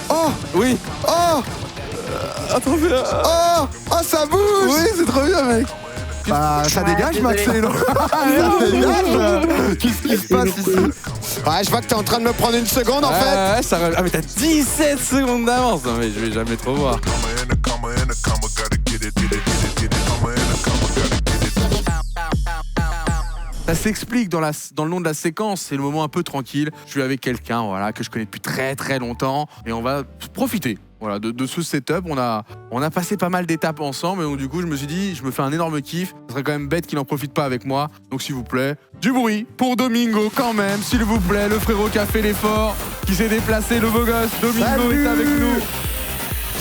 Oh Oui. Oh Attends, Oh Oh, ça bouge. oui, c'est trop bien, mec. Bah, ça dégage, Max désolé. Lélo. Ça dégage. Qu'est-ce qui se passe ici? Ouais, je vois que t'es en train de me prendre une seconde, en fait. Ouais, ça relève. Ah, mais t'as 17 secondes d'avance. Non, mais je vais jamais trop voir. Ça s'explique dans le nom de la séquence, c'est le moment un peu tranquille. Je suis avec quelqu'un voilà, que je connais depuis très très longtemps et on va profiter voilà, de ce setup. On a passé pas mal d'étapes ensemble et donc du coup je me suis dit, je me fais un énorme kiff. Ce serait quand même bête qu'il n'en profite pas avec moi. Donc s'il vous plaît, du bruit pour Domingo quand même, s'il vous plaît. Le frérot qui a fait l'effort, qui s'est déplacé, le beau gosse. Domingo Salut. est avec nous.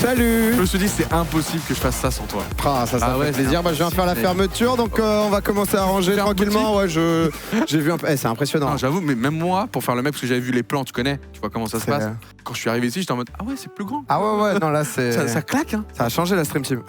Salut. Je me suis dit, c'est impossible que je fasse ça sans toi. Ah, ça Ah fait ouais, plaisir. Bah, je viens faire la fermeture, donc on va commencer à ranger Faire tranquillement. Ouais, j'ai vu un peu. Eh, c'est impressionnant. Non, j'avoue, mais même moi, pour faire le mec, parce que j'avais vu les plans, tu connais, tu vois comment ça se C'est- passe. Quand je suis arrivé ici, j'étais en mode, ah ouais, c'est plus grand. Ah ouais, non, là, c'est. Ça claque, hein. Ça a changé la Stream Team.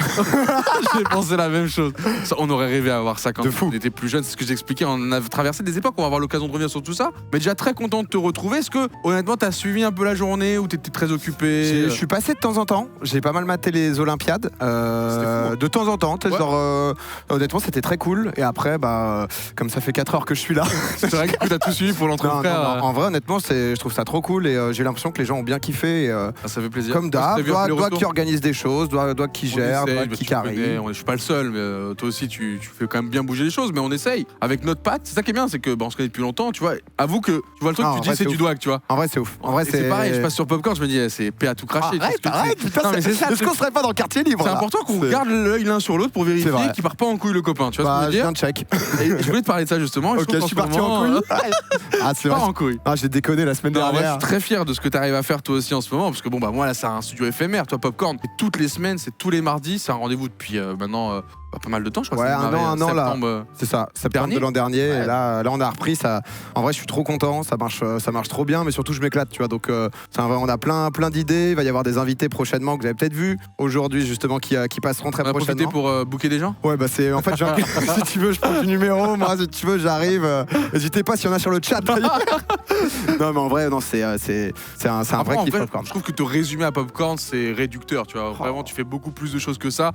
J'ai pensé la même chose. Ça, on aurait rêvé à avoir ça quand De fou. on était plus jeune, c'est ce que j'expliquais. On a traversé des époques, on va avoir l'occasion de revenir sur tout ça. Mais déjà très content de te retrouver. Est-ce que, honnêtement, t'as suivi un peu la journée ou t'étais très occupé? Je suis passé de temps en temps. J'ai pas mal maté les Olympiades. fou, hein. De temps en temps. Ouais. Genre, honnêtement, c'était très cool. Et après, bah, comme ça fait 4 heures que je suis là. C'est vrai que t'as tout suivi pour Non, l'entreprise. en vrai, honnêtement, je trouve ça trop cool. Et j'ai l'impression que les gens ont bien kiffé. Et, Ça fait plaisir. comme d'hab, doit qui organise des choses, doit qui gère, doit qui carry. Je suis pas le seul, mais toi aussi tu fais quand même bien bouger les choses, mais on essaye. Avec notre patte, c'est ça qui est bien, c'est que on se connaît depuis longtemps, tu vois. Avoue que tu vois le truc, Ah, tu en dis vrai, c'est c'est du ouf. doigt, tu vois. En vrai, c'est ouf. En vrai, Et c'est pareil, je passe sur Popcorn, je me dis c'est paix à tout cracher. Arrête, putain, Non, mais c'est ça. Est-ce qu'on serait pas dans le quartier libre C'est là important qu'on C'est- garde l'œil l'un sur l'autre pour C'est vérifier vrai. qu'il part pas en couille le copain, tu vois Bah, ce je que je veux viens dire. de check. Et je voulais te parler de ça justement. et Ok, trouve je suis qu'en parti ce en moment, couille. Ah, c'est Pas vrai. en couille. Ah, j'ai déconné la semaine Non, moi, je dernière. suis très fier de ce que tu arrives à faire toi aussi en ce moment, parce que bon bah moi là c'est un studio éphémère, toi Popcorn, c'est toutes les semaines, c'est tous les mardis, c'est un rendez-vous depuis maintenant pas mal de temps, je crois. Ouais, que ça un démarré an, en là. septembre. C'est ça, septembre Dernier. de l'an dernier. Ouais. Et là, on a repris. Ça. En vrai, je suis trop content. Ça marche trop bien, mais surtout, je m'éclate, tu vois. Donc, c'est un vrai, on a plein d'idées. Il va y avoir des invités prochainement que vous avez peut-être vu aujourd'hui, justement, qui passeront très On a profité prochainement. pour booker des gens. Ouais, bah c'est en fait, si tu veux, je prends du numéro. Moi, si tu veux, j'arrive. N'hésitez pas s'il y en a sur le chat. Non, mais en vrai, non, c'est un Après, vrai en kiff vrai, Popcorn. je trouve que te résumer à Popcorn, c'est réducteur. Tu vois, vraiment, tu fais beaucoup plus de choses que ça.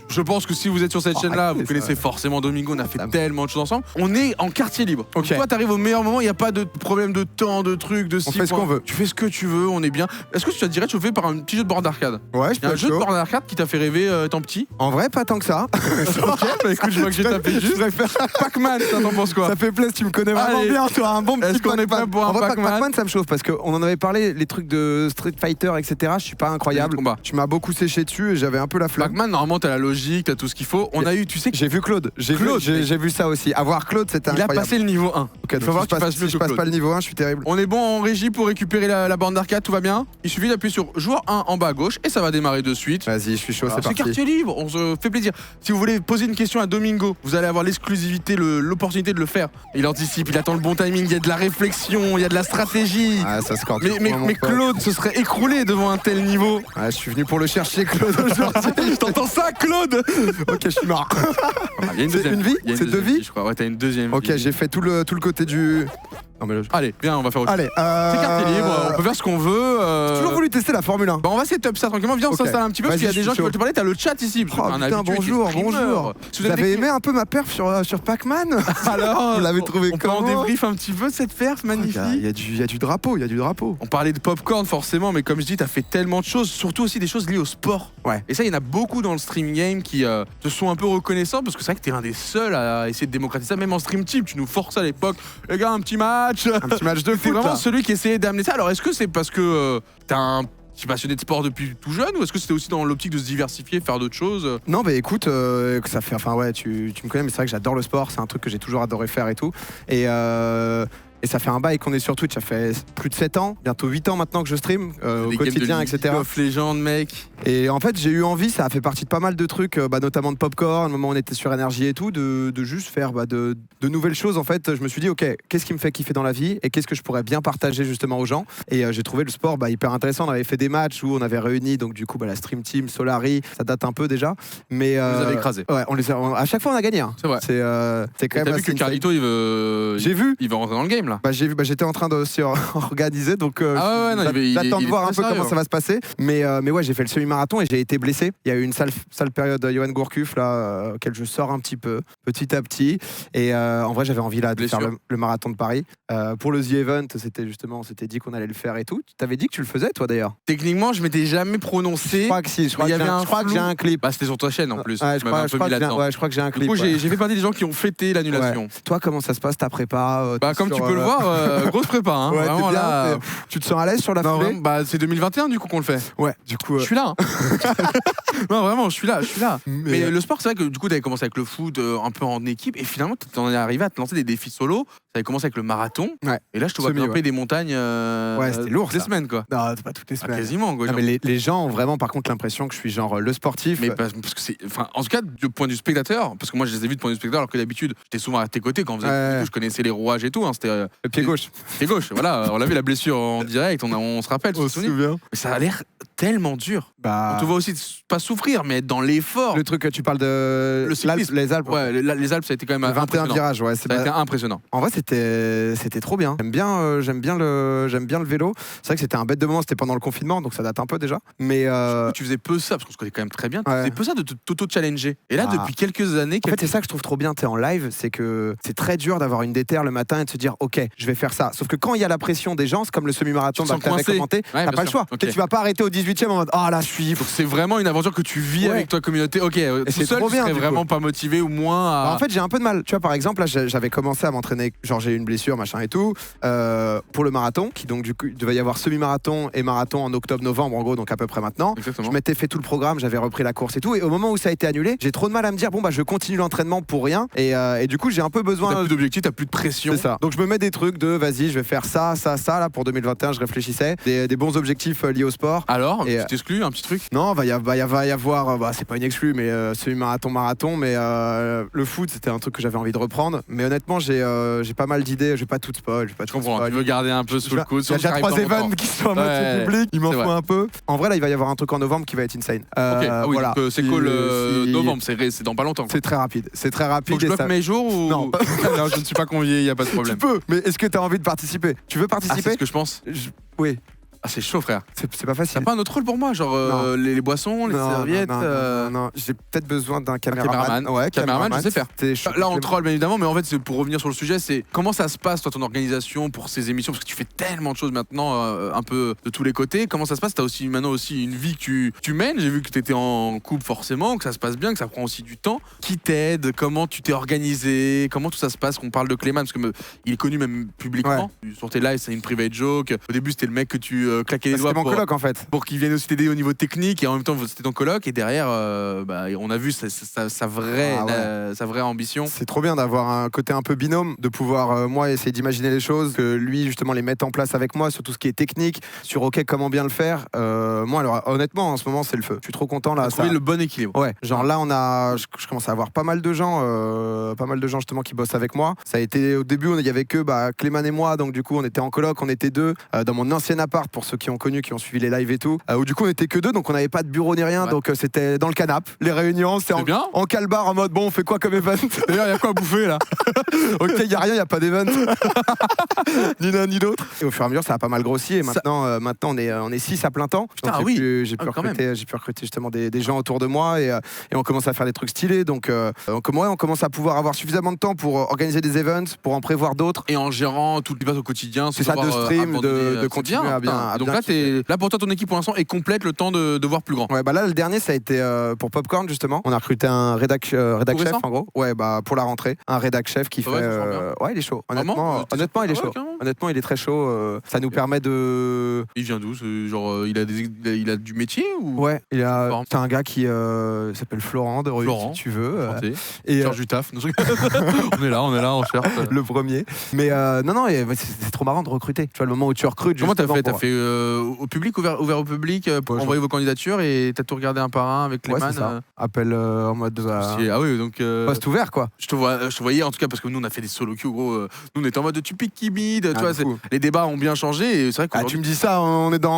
Je pense que si vous êtes sur cette chaîne-là, vous arrêtez, connaissez forcément Domingo. On a fait Ça- tellement de choses ensemble. On est en quartier libre. Donc, Ok. toi, t'arrives au meilleur moment. Il n'y a pas de problème de temps, de trucs, de On fait ce qu'on veut. Tu fais ce que tu veux. On est bien. Est-ce que tu te dirais de chauffer par un petit jeu de borne d'arcade? Ouais, je Il y a peux un jeu de chaud. borne d'arcade qui t'a fait rêver étant petit? En vrai, pas tant que ça. Ok, bah écoute, je vois que j'ai tapé Je juste. préfère. Pac-Man, ça t'en penses quoi? Ça fait plaisir, tu me connais vraiment Allez. bien, toi, un bon petit Est-ce qu'on est Pac-Man. prêt pour un En vrai, Pac-Man Pac-Man, ça me chauffe parce qu'on en avait parlé, les trucs de Street Fighter, etc. Je suis pas incroyable. Combat. Tu m'as beaucoup séché dessus et j'avais un peu la flamme. Pac-Man, normalement, t'as la logique, t'as tout ce qu'il faut. On a eu, tu sais, J'ai vu Claude. J'ai Claude, vu ça aussi. Avoir Claude, c'était il a incroyable. passé le niveau 1. Ok, Il donc faut voir si que tu je passe- fasses mieux si je que passe Claude. pas le niveau 1, je suis terrible. On est bon en régie pour récupérer la borne d'arcade, tout va bien. Il suffit d'appuyer sur joueur 1 en bas à gauche et ça va démarrer de suite. Vas-y, je suis chaud, Alors, c'est c'est parti. quartier libre, on se fait plaisir. Si vous voulez poser une question à Domingo, vous allez avoir l'exclusivité, l'opportunité de le faire. Il anticipe, il attend le bon timing, il y a de la réflexion, il y a de la stratégie. Ah, ça score. Mais Claude se serait écroulé devant un tel niveau. Ah, je suis venu pour le chercher, Claude, aujourd'hui. T'entends ça, Claude? Ok, je suis marre. Il y a une C'est deuxième une vie il y a une C'est deuxième deux vies je crois. Ouais, t'as une deuxième Ok, vie. j'ai fait tout le côté du. Non, mais là, Allez, viens, on va faire autre chose. Allez, C'est quartier libre, on peut faire ce qu'on veut. J'ai toujours voulu tester la Formule 1. Bah on va setup ça tranquillement, viens on Ok. s'installe un petit peu parce qu'il y a Vas-y, des je gens suis qui veulent chaud. te parler, t'as le chat ici. Oh Un putain, habitué qui est bonjour, streamer. bonjour. Si Vous avez avez des- aimé un peu ma perf sur Pac-Man Alors, Vous l'avez trouvé on peut en comment débrief un petit peu de cette perf magnifique. Il y a du drapeau, il y a du drapeau. On parlait de popcorn forcément, mais comme je dis, t'as fait tellement de choses, surtout aussi des choses liées au sport. Ouais. Et ça, il y en a beaucoup dans le stream game qui te sont un peu reconnaissants parce que c'est vrai que t'es un des seuls à essayer de démocratiser ça, même en stream team. Tu nous forces à l'époque, les gars, un petit match. Un petit match de T'es foot. vraiment là. celui qui essayait d'amener ça. Alors, est-ce que c'est parce que t'es un petit passionné de sport depuis tout jeune ou est-ce que c'était aussi dans l'optique de se diversifier, faire d'autres choses? Non, bah écoute, que ça fait. Enfin, ouais, tu me connais, mais c'est vrai que j'adore le sport. C'est un truc que j'ai toujours adoré faire et tout. Et ça fait un bail qu'on est sur Twitch. Ça fait plus de 7 ans, bientôt 8 ans maintenant que je stream au Des games quotidien, de etc. League of Legends, mec. Et en fait, j'ai eu envie, ça a fait partie de pas mal de trucs, notamment de Popcorn, au moment où on était sur énergie et tout, de juste faire de nouvelles choses. En fait, je me suis dit, ok, qu'est-ce qui me fait kiffer dans la vie et qu'est-ce que je pourrais bien partager justement aux gens. Et j'ai trouvé le sport hyper intéressant. On avait fait des matchs où on avait réuni, donc du coup, la Stream Team, Solari, ça date un peu déjà. Mais Vous avez écrasé. Ouais, à chaque fois, on a gagné. Hein. C'est vrai. C'est quand T'as même vu que assez Carlito, il veut. J'ai vu. Il veut rentrer dans le game deuxième là. J'étais en train de aussi organiser, donc Ah ouais, non, j'attends de voir un peu sérieux, comment ça va se passer. Mais ouais, j'ai fait le semi-marathon et j'ai été blessé. Il y a eu une sale période Johan Gourcuff là, auquel je sors un petit peu, petit à petit. Et en vrai, j'avais envie là de faire le marathon de Paris. Pour le The Event, c'était dit qu'on allait le faire et tout. Tu t'avais dit que tu le faisais, toi d'ailleurs. Techniquement, je m'étais jamais prononcé. Je crois que si. Je crois que j'ai un clip. Bah, c'était sur ta chaîne en plus. Ouais, je crois que j'ai un clip. Du coup, j'ai fait partie des gens qui ont fêté l'annulation. Ouais. Toi, comment ça se passe ta prépa Comme tu peux le voir, grosse prépa. Hein. Ouais, vraiment, bien, là, tu te sens à l'aise sur la foulée? C'est 2021 du coup qu'on le fait. Ouais, du coup. Je suis là. Non, vraiment, je suis là. Mais le sport, c'est vrai que du coup, tu avais commencé avec le foot un peu en équipe et finalement, tu en es arrivé à te lancer des défis solo. Tu avais commencé avec le marathon. Ouais. Et là, je te vois grimper des montagnes. Ouais, c'était lourd. Toutes les semaines, quoi. Non, c'est pas toutes les semaines. Quasiment, quoi. Non, mais les gens ont vraiment, par contre, l'impression que je suis genre le sportif. Mais parce que c'est. Enfin, en tout cas, du point de vue spectateur, parce que moi, je les ai vus de point de vue spectateur, alors que d'habitude, j'étais souvent à tes côtés quand on faisait. Je connaissais les rouages et tout. Hein, c'était. Le pied gauche. Pied gauche, voilà. On a vu la blessure en direct, on se rappelle. On se souvient. Mais ça a l'air tellement dur. On te voit aussi pas souffrir, mais être dans l'effort. Le truc que tu parles de les Alpes. Ouais, les Alpes, ça a été quand même 21 virages, ouais. Ça a été impressionnant. En vrai, c'était trop bien. J'aime bien le vélo. C'est vrai que c'était un bête de moment, c'était pendant le confinement, donc ça date un peu déjà. Mais tu faisais peu ça, parce qu'on se connaît quand même très bien. Tu faisais peu ça de t'auto-challenger. Et là, depuis quelques années. En fait, c'est ça que je trouve trop bien. T'es en live, c'est que c'est très dur d'avoir une déterre le matin et de se dire, ok, je vais faire ça. Sauf que quand il y a la pression des gens, c'est comme le semi-marathon que t'avais commenté, t'as pas le choix. Tu vas pas arrêter au 18e en mode, ah là, je suis. Donc c'est vraiment une aventure que tu vis avec ta communauté. Ok, tout seul, tu serais vraiment pas motivé ou moins à... En fait, j'ai un peu de mal. Tu vois, par exemple, là, j'avais commencé à m'entraîner. Genre, j'ai eu une blessure, machin et tout, pour le marathon, qui donc, du coup, il devait y avoir semi-marathon et marathon en octobre-novembre, en gros, donc à peu près maintenant. Exactement. Je m'étais fait tout le programme, j'avais repris la course et tout. Et au moment où ça a été annulé, j'ai trop de mal à me dire, bon, bah, je continue l'entraînement pour rien. Et du coup, j'ai un peu besoin. T'as plus d'objectifs, t'as plus de pression. C'est ça. Donc, je me mets des trucs de, vas-y, je vais faire ça, là, pour 2021, je réfléchissais. Des bons objectifs liés au sport. Alors, tu t'exclus, un petit truc? Non, va y avoir, c'est pas une exclue, mais semi-marathon, mais le foot, c'était un truc que j'avais envie de reprendre. Mais honnêtement, j'ai pas mal d'idées, je vais pas tout spoil. Je comprends, tu veux garder un peu sous le coude. Il y a déjà 3 events qui sont à moitié publics, il m'en faut un peu. En vrai, là, il va y avoir un truc en novembre qui va être insane. Voilà. C'est cool, novembre, c'est dans pas longtemps. C'est très rapide. Faut que je bloque mes jours ou... Non. Non, je ne suis pas convié, il n'y a pas de problème. Tu peux, mais est-ce que tu as envie de participer? Tu veux participer? C'est ce que je pense. Oui. Ah, c'est chaud, frère. C'est pas facile. T'as pas un autre rôle pour moi, genre les boissons, les serviettes. Non, j'ai peut-être besoin d'un caméraman. Ouais, caméraman, je sais faire. Chaud, là, on troll bien évidemment, mais en fait, c'est pour revenir sur le sujet, c'est comment ça se passe, toi, ton organisation pour ces émissions, parce que tu fais tellement de choses maintenant, un peu de tous les côtés. Comment ça se passe? T'as aussi maintenant aussi une vie que tu mènes. J'ai vu que t'étais en couple forcément, que ça se passe bien, que ça prend aussi du temps. Qui t'aide? Comment tu t'es organisé? Comment tout ça se passe? Qu'on parle de Clément, parce que il est connu même publiquement. Ouais. Sur tes lives, c'est une private joke. Au début, c'était le mec que tu claquais les doigts. C'était mon coloc en fait. Pour qu'il vienne aussi t'aider au niveau technique et en même temps c'était ton coloc et derrière on a vu sa vraie ambition. C'est trop bien d'avoir un côté un peu binôme, de pouvoir moi essayer d'imaginer les choses, que lui justement les mette en place avec moi sur tout ce qui est technique, sur ok comment bien le faire. Moi alors honnêtement en ce moment c'est le feu. Je suis trop content là. Trouver le bon équilibre. Ouais. Genre là je commence à avoir pas mal de gens justement qui bossent avec moi. Ça a été au début il y avait que Clément et moi, donc du coup on était en coloc, on était deux dans mon ancien appart pour ceux qui ont connu, qui ont suivi les lives et tout, où du coup on était que deux, donc on n'avait pas de bureau ni rien, donc c'était dans le canapé, les réunions, c'était en calbar en mode bon on fait quoi comme event. D'ailleurs il y a quoi à bouffer là? Ok, il y a rien, il y a pas d'event. Ni l'un ni l'autre. Et au fur et à mesure ça a pas mal grossi et maintenant on est 6 à plein temps. Putain, donc j'ai pu recruter justement des gens autour de moi et on commence à faire des trucs stylés, donc on commence à pouvoir avoir suffisamment de temps pour organiser des events, pour en prévoir d'autres. Et en gérant tout ce qui passe au quotidien. C'est ça, de stream, de continuer à bien. Donc là pour toi ton équipe pour l'instant est complète, le temps de voir plus grand. Ouais, là le dernier ça a été pour Popcorn justement. On a recruté un rédac chef en gros. Ouais, pour la rentrée, un rédac chef qui fait il est chaud. Honnêtement il est chaud. Honnêtement, il est très chaud, ça nous permet de... Il vient d'où? Genre il a du métier ou... Ouais, c'est un gars qui s'appelle Florent de Rue, si tu veux. Et Georges du taf. on est là, on cherche. Le premier. Mais non, c'est trop marrant de recruter. Tu vois, le moment où tu recrutes. Comment t'as fait? T'as fait au public, ouvert au public, pour Ouais, envoyer vos candidatures et t'as tout regardé un par un avec les Ouais, man. c'est ça. Appel en mode Ah oui, donc poste ouvert, quoi. je te voyais en tout cas parce que nous on a fait des solo queues, gros. Nous on était en mode tu piques qui bide, tu vois, du coup. les débats ont bien changé et c'est vrai Ah, tu qu'aujourd'hui me dis ça, on est dans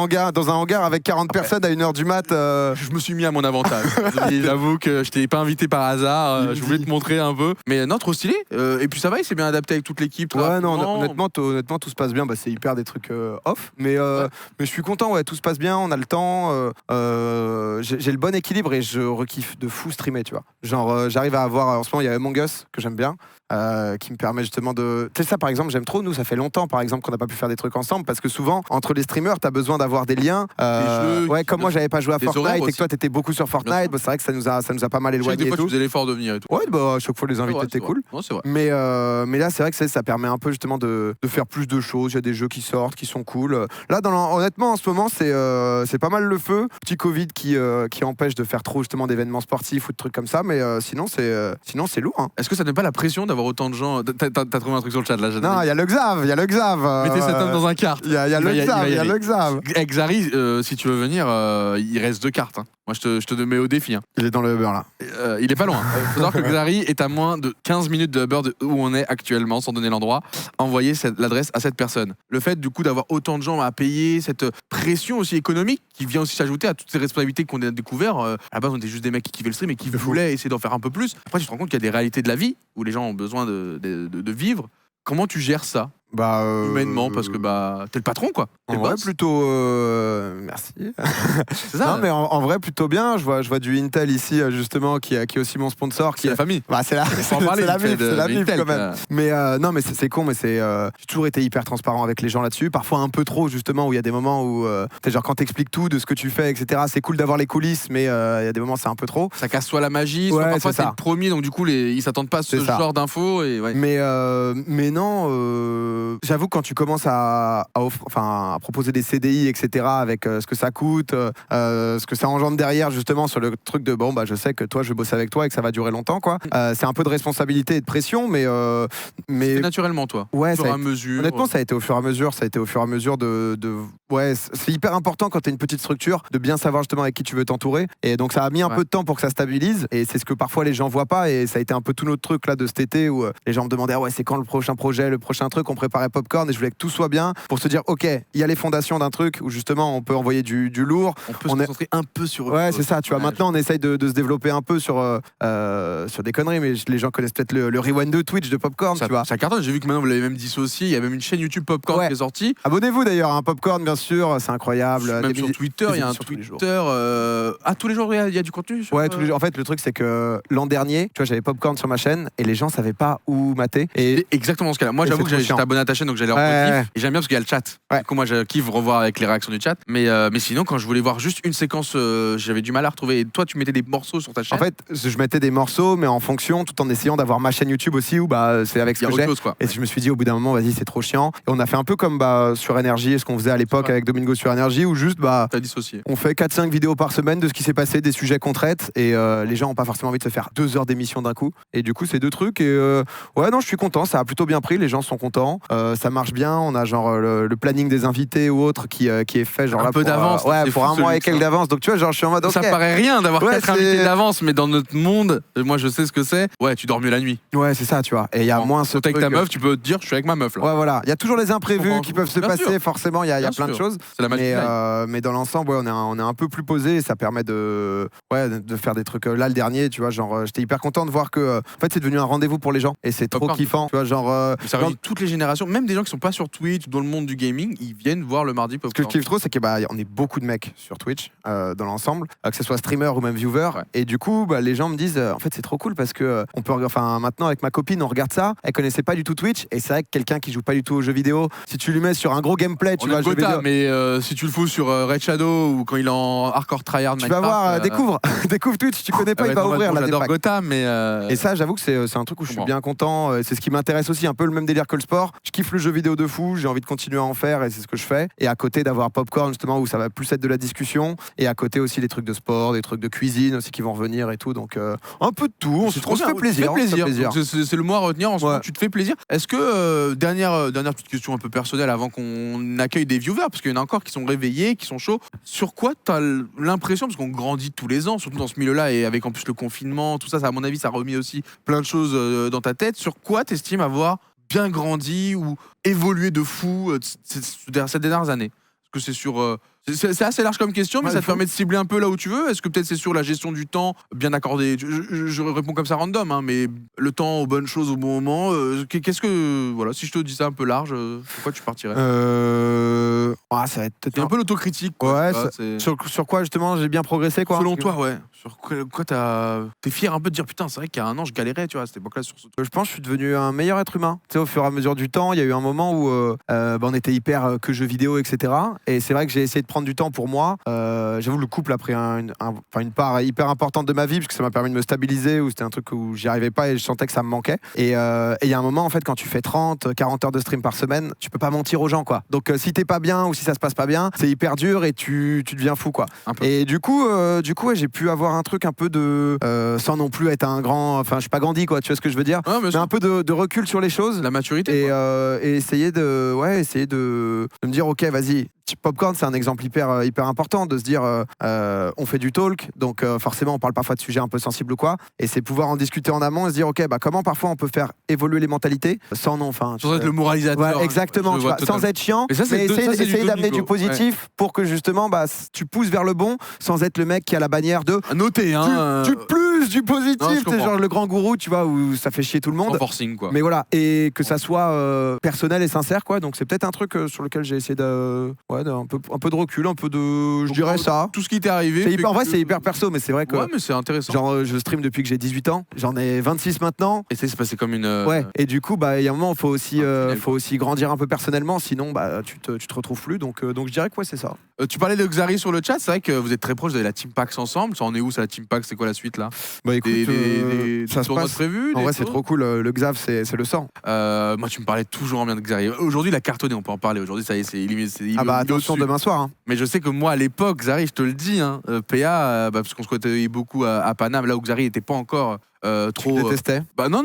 un hangar avec 40 personnes à 1h du mat. je me suis mis à mon avantage. J'avoue que je t'ai pas invité par hasard, je voulais te montrer un peu. Mais non, trop stylé. Et puis ça va, il s'est bien adapté avec toute l'équipe. Ouais, non, honnêtement, tout se passe bien. Bah, c'est hyper des trucs off. Mais je suis content, ouais, tout se passe bien, on a le temps. J'ai le bon équilibre et je rekiffe de fou streamer, tu vois. Genre, j'arrive à avoir. En ce moment, il y a Among Us que j'aime bien. Qui me permet justement de... Tu sais, ça par exemple, j'aime trop. Nous, ça fait longtemps par exemple qu'on n'a pas pu faire des trucs ensemble parce que souvent, entre les streamers, t'as besoin d'avoir des liens. Des jeux ouais, comme moi, j'avais pas joué à des Fortnite horaires et que aussi. toi, t'étais beaucoup sur Fortnite. Bah, c'est vrai que ça nous a pas mal Je sais que éloignés des et fois tu tout. faisais l'effort de venir et tout. Ouais, bah, à chaque fois, les invités, C'est c'était vrai. cool. Non, c'est vrai. Mais là, c'est vrai que ça permet un peu justement de faire plus de choses. Il y a des jeux qui sortent, qui sont cool. Là, honnêtement, en ce moment, c'est pas mal le feu. Petit Covid qui empêche de faire trop justement d'événements sportifs ou de trucs comme ça. Mais sinon, c'est lourd. Hein. Est-ce que ça te met pas la pression d'avoir autant de gens? T'as trouvé un truc sur le chat là? Non, il y a le Xav. Mettez cet homme dans un kart. Il y a le Xav. Xari, si tu veux venir, il reste 2 cartes. Hein. Moi, je te mets au défi. Hein. Il est dans le Uber là. Il est pas loin. Il faut savoir que Xari est à moins de 15 minutes de Uber où on est actuellement, sans donner l'endroit. Envoyez l'adresse à cette personne. Le fait, du coup, d'avoir autant de gens à payer, cette pression aussi économique qui vient aussi s'ajouter à toutes ces responsabilités qu'on a découvert. À la base, on était juste des mecs qui kiffaient le stream et qui voulaient essayer d'en faire un peu plus. Après, tu te rends compte qu'il y a des réalités de la vie où les gens ont besoin de vivre. Comment tu gères ça humainement, parce que t'es le patron, quoi. En vrai, plutôt. Merci. C'est ça. Non, mais en vrai, plutôt bien. Je vois du Intel ici, justement, qui est aussi mon sponsor. C'est la famille. Bah, c'est la MIF quand même. Mais non, mais c'est con, mais j'ai toujours été hyper transparent avec les gens là-dessus. Parfois un peu trop, justement, où il y a des moments où, genre, quand t'expliques tout de ce que tu fais, etc., c'est cool d'avoir les coulisses, mais il y a des moments, c'est un peu trop. Ça casse soit la magie, soit parfois t'es le premier, donc du coup, ils s'attendent pas à ce genre d'infos. Ouais. Mais non. J'avoue, quand tu commences à proposer des CDI, etc., avec ce que ça coûte, ce que ça engendre derrière, justement, sur le truc de je sais que toi, je vais bosser avec toi et que ça va durer longtemps, quoi. C'est un peu de responsabilité et de pression, mais naturellement, toi. Ouais, au fur et à mesure. Honnêtement, ça a été au fur et à mesure. Ouais, c'est hyper important quand t'es une petite structure de bien savoir justement avec qui tu veux t'entourer. Et donc, ça a mis un peu de temps pour que ça stabilise. Et c'est ce que parfois les gens voient pas. Et ça a été un peu tout notre truc là de cet été où les gens me demandaient ouais, c'est quand le prochain projet, le prochain truc. On préparait Popcorn et je voulais que tout soit bien pour se dire ok, il y a les fondations d'un truc où justement on peut envoyer du lourd. On peut se concentrer un peu sur. Ouais, c'est ça. Tu vois, maintenant on essaye de se développer un peu sur des conneries, mais les gens connaissent peut-être le rewind de Twitch de Popcorn. Tu vois. Ça cartonne. J'ai vu que maintenant vous l'avez même dissocié. Il y a même une chaîne YouTube Popcorn qui est sortie. Abonnez-vous d'ailleurs, hein, Popcorn bien sûr, c'est incroyable. Même sur Twitter, il y a un Twitter. Tous les jours il y a du contenu. Ouais, tous les jours. En fait, le truc c'est que l'an dernier, tu vois, j'avais Popcorn sur ma chaîne et les gens savaient pas où mater. Et exactement ce cas-là. Moi, j'avoue que j'étais abonné à ta chaîne, donc j'allais en et j'aime bien parce qu'il y a le chat. Du coup, moi, je kiffe revoir avec les réactions du chat. Mais sinon, quand je voulais voir juste une séquence, j'avais du mal à retrouver. Et toi, tu mettais des morceaux sur ta chaîne. En fait, je mettais des morceaux, mais en fonction, tout en essayant d'avoir ma chaîne YouTube aussi, où c'est avec ce que j'ai. Et je me suis dit au bout d'un moment, vas-y, c'est trop chiant. Et on a fait un peu comme sur Énergie, ce qu'on faisait à l'époque avec Domingo sur Énergie, où juste t'as dissocié. On fait 4-5 vidéos par semaine de ce qui s'est passé, des sujets qu'on traite, et les gens n'ont pas forcément envie de se faire 2 heures d'émission d'un coup. Et du coup, c'est 2 trucs. Et ouais, non, je suis content, ça a plutôt bien pris, les gens sont contents, ça marche bien. On a genre le planning des invités ou autre qui est fait genre un peu d'avance. Pour un mois et quelques d'avance. Donc tu vois, genre je suis en mode ça paraît rien d'avoir 4 invités d'avance, mais dans notre monde, moi je sais ce que c'est. Ouais, tu dors mieux la nuit. Ouais, c'est ça, tu vois. Et il y a moins ce truc. Avec ta meuf, tu peux te dire je suis avec ma meuf là. Ouais, voilà. Il y a toujours les imprévus qui peuvent se passer, forcément, il y a plein de choses. C'est la magie. Mais dans l'ensemble, ouais, on est un peu plus posé et ça permet de faire des trucs. Là, le dernier, tu vois, genre j'étais hyper content de voir que en fait c'est devenu un rendez-vous pour les gens et c'est trop kiffant. Tu vois, genre ça réunit toutes les générations, même des gens qui sont pas sur Twitch ou dans le monde du gaming, ils viennent voir le mardi Popcorn. Ce que je kiffe trop, c'est que on est beaucoup de mecs sur Twitch dans l'ensemble, que ce soit streamer ou même viewer. Ouais. Et du coup, les gens me disent en fait c'est trop cool parce que on peut, maintenant avec ma copine, on regarde ça. Elle connaissait pas du tout Twitch et c'est vrai que quelqu'un qui joue pas du tout aux jeux vidéo, si tu lui mets sur un gros gameplay, tu vois, mais si tu le fous sur Red Shadow ou quand il est en hardcore tryhard, tu vas voir, découvre Twitch, tu connais pas, il va ouvrir là. J'adore Gotham, mais et ça, j'avoue que c'est un truc où je suis bien content. C'est ce qui m'intéresse aussi, un peu le même délire que le sport. je kiffe le jeu vidéo de fou, j'ai envie de continuer à en faire et c'est ce que je fais. Et à côté d'avoir Popcorn justement où ça va plus être de la discussion et à côté aussi des trucs de sport, des trucs de cuisine aussi qui vont revenir et tout. Donc un peu de tout, on se fait plaisir. C'est le mot à retenir en ce moment, tu te fais plaisir. Est-ce que, dernière petite question un peu personnelle avant qu'on accueille des viewers, parce qu'il y en a encore qui sont réveillés, qui sont chauds, sur quoi tu as l'impression, parce qu'on grandit tous les ans, surtout dans ce milieu-là et avec en plus le confinement, tout ça à mon avis ça a remis aussi plein de choses dans ta tête, sur quoi tu estimes avoir bien grandi ou évolué de fou ces dernières années? Est-ce que c'est sur... c'est assez large comme question, mais ça te permet de cibler un peu là où tu veux. Est-ce que peut-être c'est sur la gestion du temps bien accordé? Je réponds comme ça random, hein, mais le temps aux bonnes choses au bon moment. Qu'est-ce que... Voilà, si je te dis ça un peu large, pourquoi tu partirais? Ça va être peut-être un peu l'autocritique. Quoi, ouais, sur quoi justement j'ai bien progressé quoi? Selon toi, ouais. Sur quoi t'es fier un peu de dire putain, c'est vrai qu'il y a un an je galérais, tu vois, à cette époque-là sur ce truc. Je pense que je suis devenu un meilleur être humain. Tu sais, au fur et à mesure du temps, il y a eu un moment où on était hyper que jeux vidéo, etc. Et c'est vrai que j'ai essayé de prendre du temps pour moi. J'avoue, le couple a pris une part hyper importante de ma vie parce que ça m'a permis de me stabiliser, où c'était un truc où j'y arrivais pas et je sentais que ça me manquait. Et il y a un moment, en fait, quand tu fais 30, 40 heures de stream par semaine, tu peux pas mentir aux gens, quoi. Donc si t'es pas bien ou si ça se passe pas bien, c'est hyper dur et tu deviens fou, quoi. Et du coup, ouais, j'ai pu avoir un truc un peu de sans non plus être un grand, enfin je suis pas Gandhi quoi, tu vois ce que je veux dire, mais un peu de recul sur les choses, la maturité et essayer de me dire ok vas-y. Popcorn, c'est un exemple hyper important de se dire on fait du talk, donc forcément on parle parfois de sujets un peu sensibles ou quoi, et c'est pouvoir en discuter en amont et se dire ok comment parfois on peut faire évoluer les mentalités sans être le moralisateur, ouais, exactement, tu vois, sans être chiant, mais essayer d'amener du positif pour que justement tu pousses vers le bon sans être le mec qui a la bannière de noter du plus du positif, c'est genre le grand gourou, tu vois, où ça fait chier tout le monde, forcing, quoi. Mais voilà, et que ça soit personnel et sincère quoi, donc c'est peut-être un truc sur lequel j'ai essayé un peu de recul, un peu de... Je dirais ça. Tout ce qui t'est arrivé. En vrai, c'est hyper perso, mais c'est vrai que... Ouais, mais c'est intéressant. Genre, je stream depuis que j'ai 18 ans. J'en ai 26 maintenant. Et c'est passé comme une... Ouais, et du coup, il y a un moment, il faut aussi grandir un peu personnellement, sinon, tu te retrouves plus. Donc je dirais que ouais, c'est ça. Tu parlais de Xari sur le chat, c'est vrai que vous êtes très proches, vous avez la Team Pax ensemble. Ça en est où, ça, la Team Pax? C'est quoi la suite, là? Bah écoute, ça se passe prévu. En vrai, c'est trop cool. Le Xav, c'est le sang. Moi, tu me parlais toujours en bien de Xari. Aujourd'hui, il a cartonné, on peut en parler. Aujourd'hui, ça y est, c'est attention, demain soir. Hein. Mais je sais que moi, à l'époque, Xari, je te le dis, hein, PA, parce qu'on se côtoyait beaucoup à Paname, là où Xari n'était pas encore... trop. Tu détestais? Non,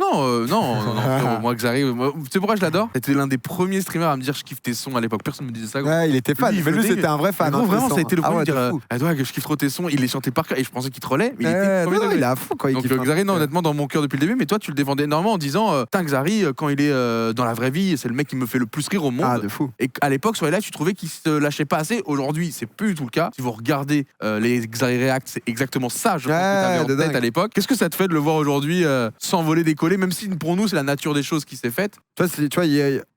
moi Xari, tu sais pourquoi je l'adore? C'était l'un des premiers streamers à me dire je kiffe tes sons à l'époque. Personne me disait ça. Ouais, il était fan. Mais lui, c'était un vrai fan. Vraiment, ça a été le premier à dire que je kiffe trop tes sons. Il les chantait par cœur et je pensais qu'il trollait. Mais il est à fond quand il kiffe. Donc Xari, honnêtement, dans mon cœur depuis le début. Mais toi, tu le défendais énormément en disant Xari, quand il est dans la vraie vie, c'est le mec qui me fait le plus rire au monde. Ah, de fou. Et à l'époque, sur les lives, tu trouvais qu'il se lâchait pas assez. Aujourd'hui, c'est plus du tout le cas. Si vous regardez les Xari React, c'est exactement ça, je pense, que t'avais en tête à l'époque. Qu'est-ce que ça te fait de le voir aujourd'hui s'envoler, décoller, même si pour nous c'est la nature des choses qui s'est faite? Tu vois,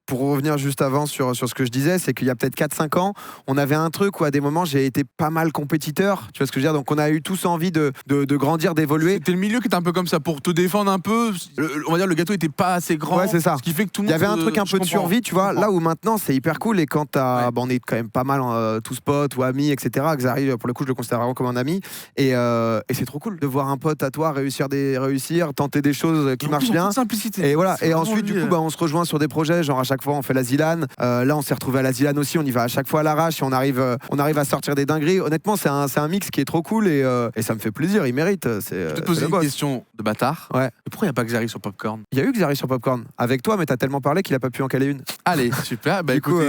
pour revenir juste avant sur ce que je disais, c'est qu'il y a peut-être 4-5 ans, on avait un truc où à des moments j'ai été pas mal compétiteur, tu vois ce que je veux dire, donc on a eu tous envie de grandir, d'évoluer. C'était le milieu qui était un peu comme ça, pour te défendre un peu, on va dire le gâteau était pas assez grand, ouais, c'est ça. Ce qui fait que tout le monde... Il y avait un truc un peu de survie, tu vois, là où maintenant c'est hyper cool, et quand on est quand même pas mal tous potes ou amis, etc. Xari, pour le coup je le considère vraiment comme un ami, et c'est trop cool de voir un pote à toi réussir, tenter des choses qui marchent bien. Simplicité. Et voilà, et ensuite du coup on se rejoint sur des projets, genre à chaque fois on fait la Zilane, là on s'est retrouvé à la Zilane aussi, on y va à chaque fois à l'arrache et on arrive à sortir des dingueries. Honnêtement c'est un mix qui est trop cool et ça me fait plaisir, il mérite. Je te poser une question de bâtard. Ouais. Pourquoi il n'y a pas Xari sur Popcorn? Il y a eu Xari sur Popcorn avec toi, mais t'as tellement parlé qu'il a pas pu en caler une. Allez, super. Bah écoutez,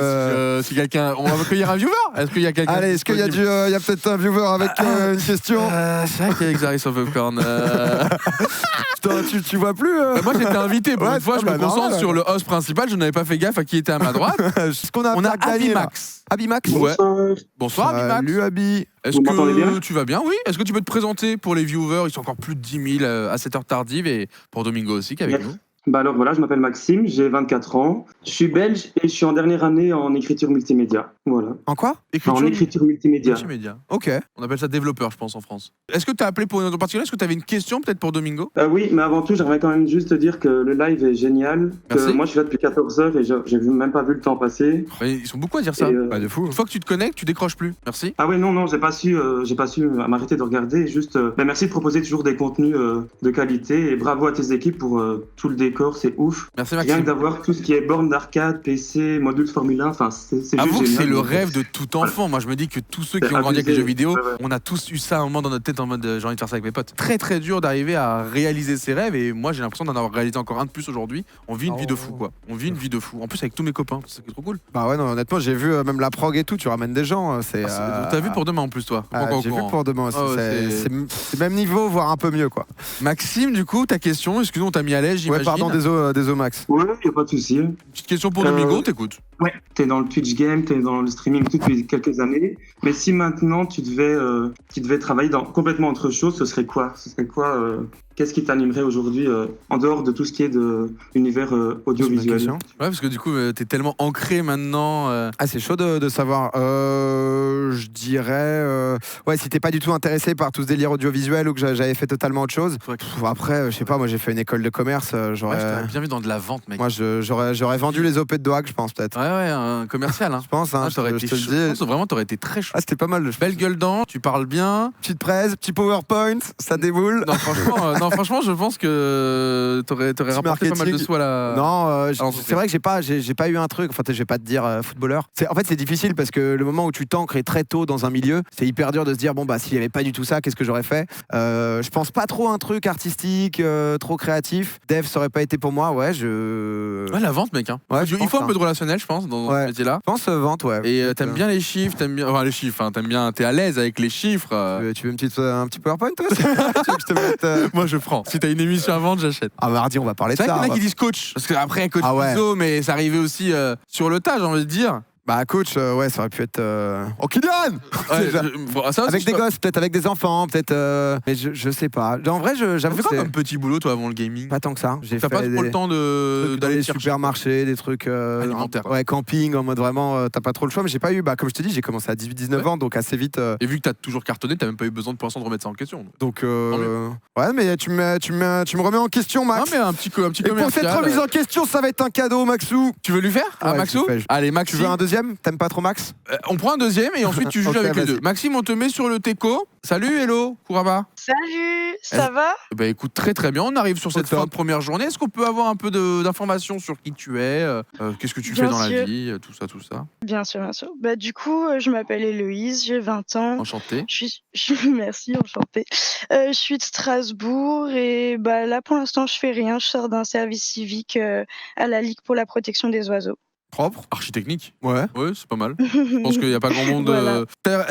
si quelqu'un, on va accueillir un viewer. Est-ce qu'il y a quelqu'un? Allez, est-ce qu'il y a il y a peut-être un viewer avec une question? C'est vrai qu'il y a Xari sur Popcorn. Tu vois plus Moi j'étais invité pour une fois, je me concentre sur le host principal, je n'avais pas fait gaffe à qui était à ma droite. On a Abimax. Abimax. Ouais. Bonsoir Abimax. Salut Abi. Est-ce que tu vas bien? Oui. Est-ce que tu peux te présenter pour les viewers? Ils sont encore plus de 10 000 à cette heure tardive, et pour Domingo aussi qui est avec nous. Bah alors voilà, je m'appelle Maxime, j'ai 24 ans, je suis belge et je suis en dernière année en écriture multimédia. Voilà. En quoi? En écriture multimédia. Ok. On appelle ça développeur, je pense, en France. Est-ce que tu as appelé pour une raison particulière? Est-ce que tu avais une question peut-être pour Domingo? Oui, mais avant tout, j'aimerais quand même juste te dire que le live est génial. Merci. Moi, je suis là depuis 14h et j'ai même pas vu le temps passer. Mais ils sont beaucoup à dire ça. Bah, de fou. Une fois que tu te connectes, tu décroches plus. Merci. Ah ouais, non, j'ai pas su m'arrêter de regarder. Juste, merci de proposer toujours des contenus de qualité et bravo à tes équipes pour tout le décor, c'est ouf. Merci Rien Maxime. que d'avoir tout ce qui est borne d'arcade, PC, module Formule 1, enfin, c'est juste Avoue que génial. c'est le rêve de tout enfant. Moi, je me dis que tous ceux qui ont grandi avec les jeux vidéo, on a tous eu ça à un moment dans notre tête en mode j'ai envie de faire ça avec mes potes. Très très dur d'arriver à réaliser ses rêves et moi j'ai l'impression d'en avoir réalisé encore un de plus aujourd'hui. On vit une vie de fou quoi. On vit une vie de fou. En plus avec tous mes copains, c'est trop cool. Bah ouais, non, honnêtement, j'ai vu même la prog et tout, tu ramènes des gens. T'as vu pour demain en plus toi. J'ai vu pour demain aussi. C'est même niveau, voire un peu mieux quoi. Maxime, du coup, ta question, excuse-nous, on t'a mis à l'aise, Ouais, j'imagine. pardon, désolé Max. Ouais, y a pas de souci. Petite question pour Domingo, t'écoutes. Ouais, t'es dans le Twitch game, t'es dans le streaming depuis quelques années. Mais si maintenant tu devais travailler dans complètement autre chose, ce serait quoi? Qu'est-ce qui t'animerait aujourd'hui en dehors de tout ce qui est de l'univers audiovisuel? Ouais, parce que du coup, t'es tellement ancré maintenant. Ah, c'est chaud de savoir. Je dirais. Ouais, si t'es pas du tout intéressé par tout ce délire audiovisuel ou que j'avais fait totalement autre chose. Après, je sais pas, moi j'ai fait une école de commerce. Ouais, je t'aurais bien vu dans de la vente, mec. Moi, j'aurais vendu les OP de Doag, je pense, peut-être. Ouais, un commercial. Hein. Je pense, hein, je te le dis. Je pense vraiment, t'aurais été très chaud. Ah, c'était pas mal. Belle gueule d'an, tu parles bien. Petite presse, petit PowerPoint, ça déboule. Non, franchement, je pense que t'aurais rapporté pas mal de soi là. Non, c'est vrai que j'ai pas eu un truc. Enfin, je vais pas te dire footballeur. En fait, c'est difficile parce que le moment où tu t'ancres très tôt dans un milieu, c'est hyper dur de se dire bon bah s'il y avait pas du tout ça, qu'est-ce que j'aurais fait? Je pense pas trop à un truc artistique, trop créatif. Dev, ça aurait pas été pour moi. Ouais, la vente, mec. Hein. Ouais, il faut un peu de relationnel, je pense, dans ce métier-là. Je pense vente, ouais. Et t'aimes bien les chiffres, t'es à l'aise avec les chiffres. Tu veux un petit PowerPoint, toi? Tu veux que je te mette, Moi, je prends. Si t'as une émission à vendre, j'achète. Ah, mardi, on va parler de ça. C'est vrai qu'il y en a qui disent coach. Parce qu'après, coach ISO, mais ça arrivait aussi sur le tas, j'ai envie de dire. Bah coach, ouais, ça aurait pu être oh Kylian avec des gosses, peut-être avec des enfants, peut-être mais je sais pas. En vrai, j'avoue que c'est un petit boulot toi avant le gaming. Pas tant que ça. T'as pas trop le temps d'aller dans les supermarchés, des trucs alimentaires. Ouais, camping en mode vraiment t'as pas trop le choix, mais j'ai pas eu comme je te dis, j'ai commencé à 18-19 ans donc assez vite Et vu que t'as toujours cartonné, t'as même pas eu besoin pour l'instant de remettre ça en question. Donc ouais, mais tu me remets en question, Max. Non mais un petit commercial. Et pour cette remise en question, ça va être un cadeau, Maxou. Tu veux lui faire à Maxou? Allez, Max, tu veux un deuxième? T'aimes pas trop Max? On prend un deuxième et ensuite tu juges avec les deux. Maxime, on te met sur le teco. Salut, hello, Kouraba. Salut, ça va? Bah écoute, très très bien. On arrive sur cette fin de première journée. Est-ce qu'on peut avoir un peu d'informations sur qui tu es, qu'est-ce que tu fais dans la vie, tout ça? Bien sûr. Bah du coup, je m'appelle Héloïse, j'ai 20 ans. Enchanté. Merci, enchantée. Je suis de Strasbourg et bah là pour l'instant je fais rien. Je sors d'un service civique à la Ligue pour la protection des oiseaux. Propre, architechnique. Ouais, c'est pas mal. Je pense qu'il n'y a pas grand monde. Voilà.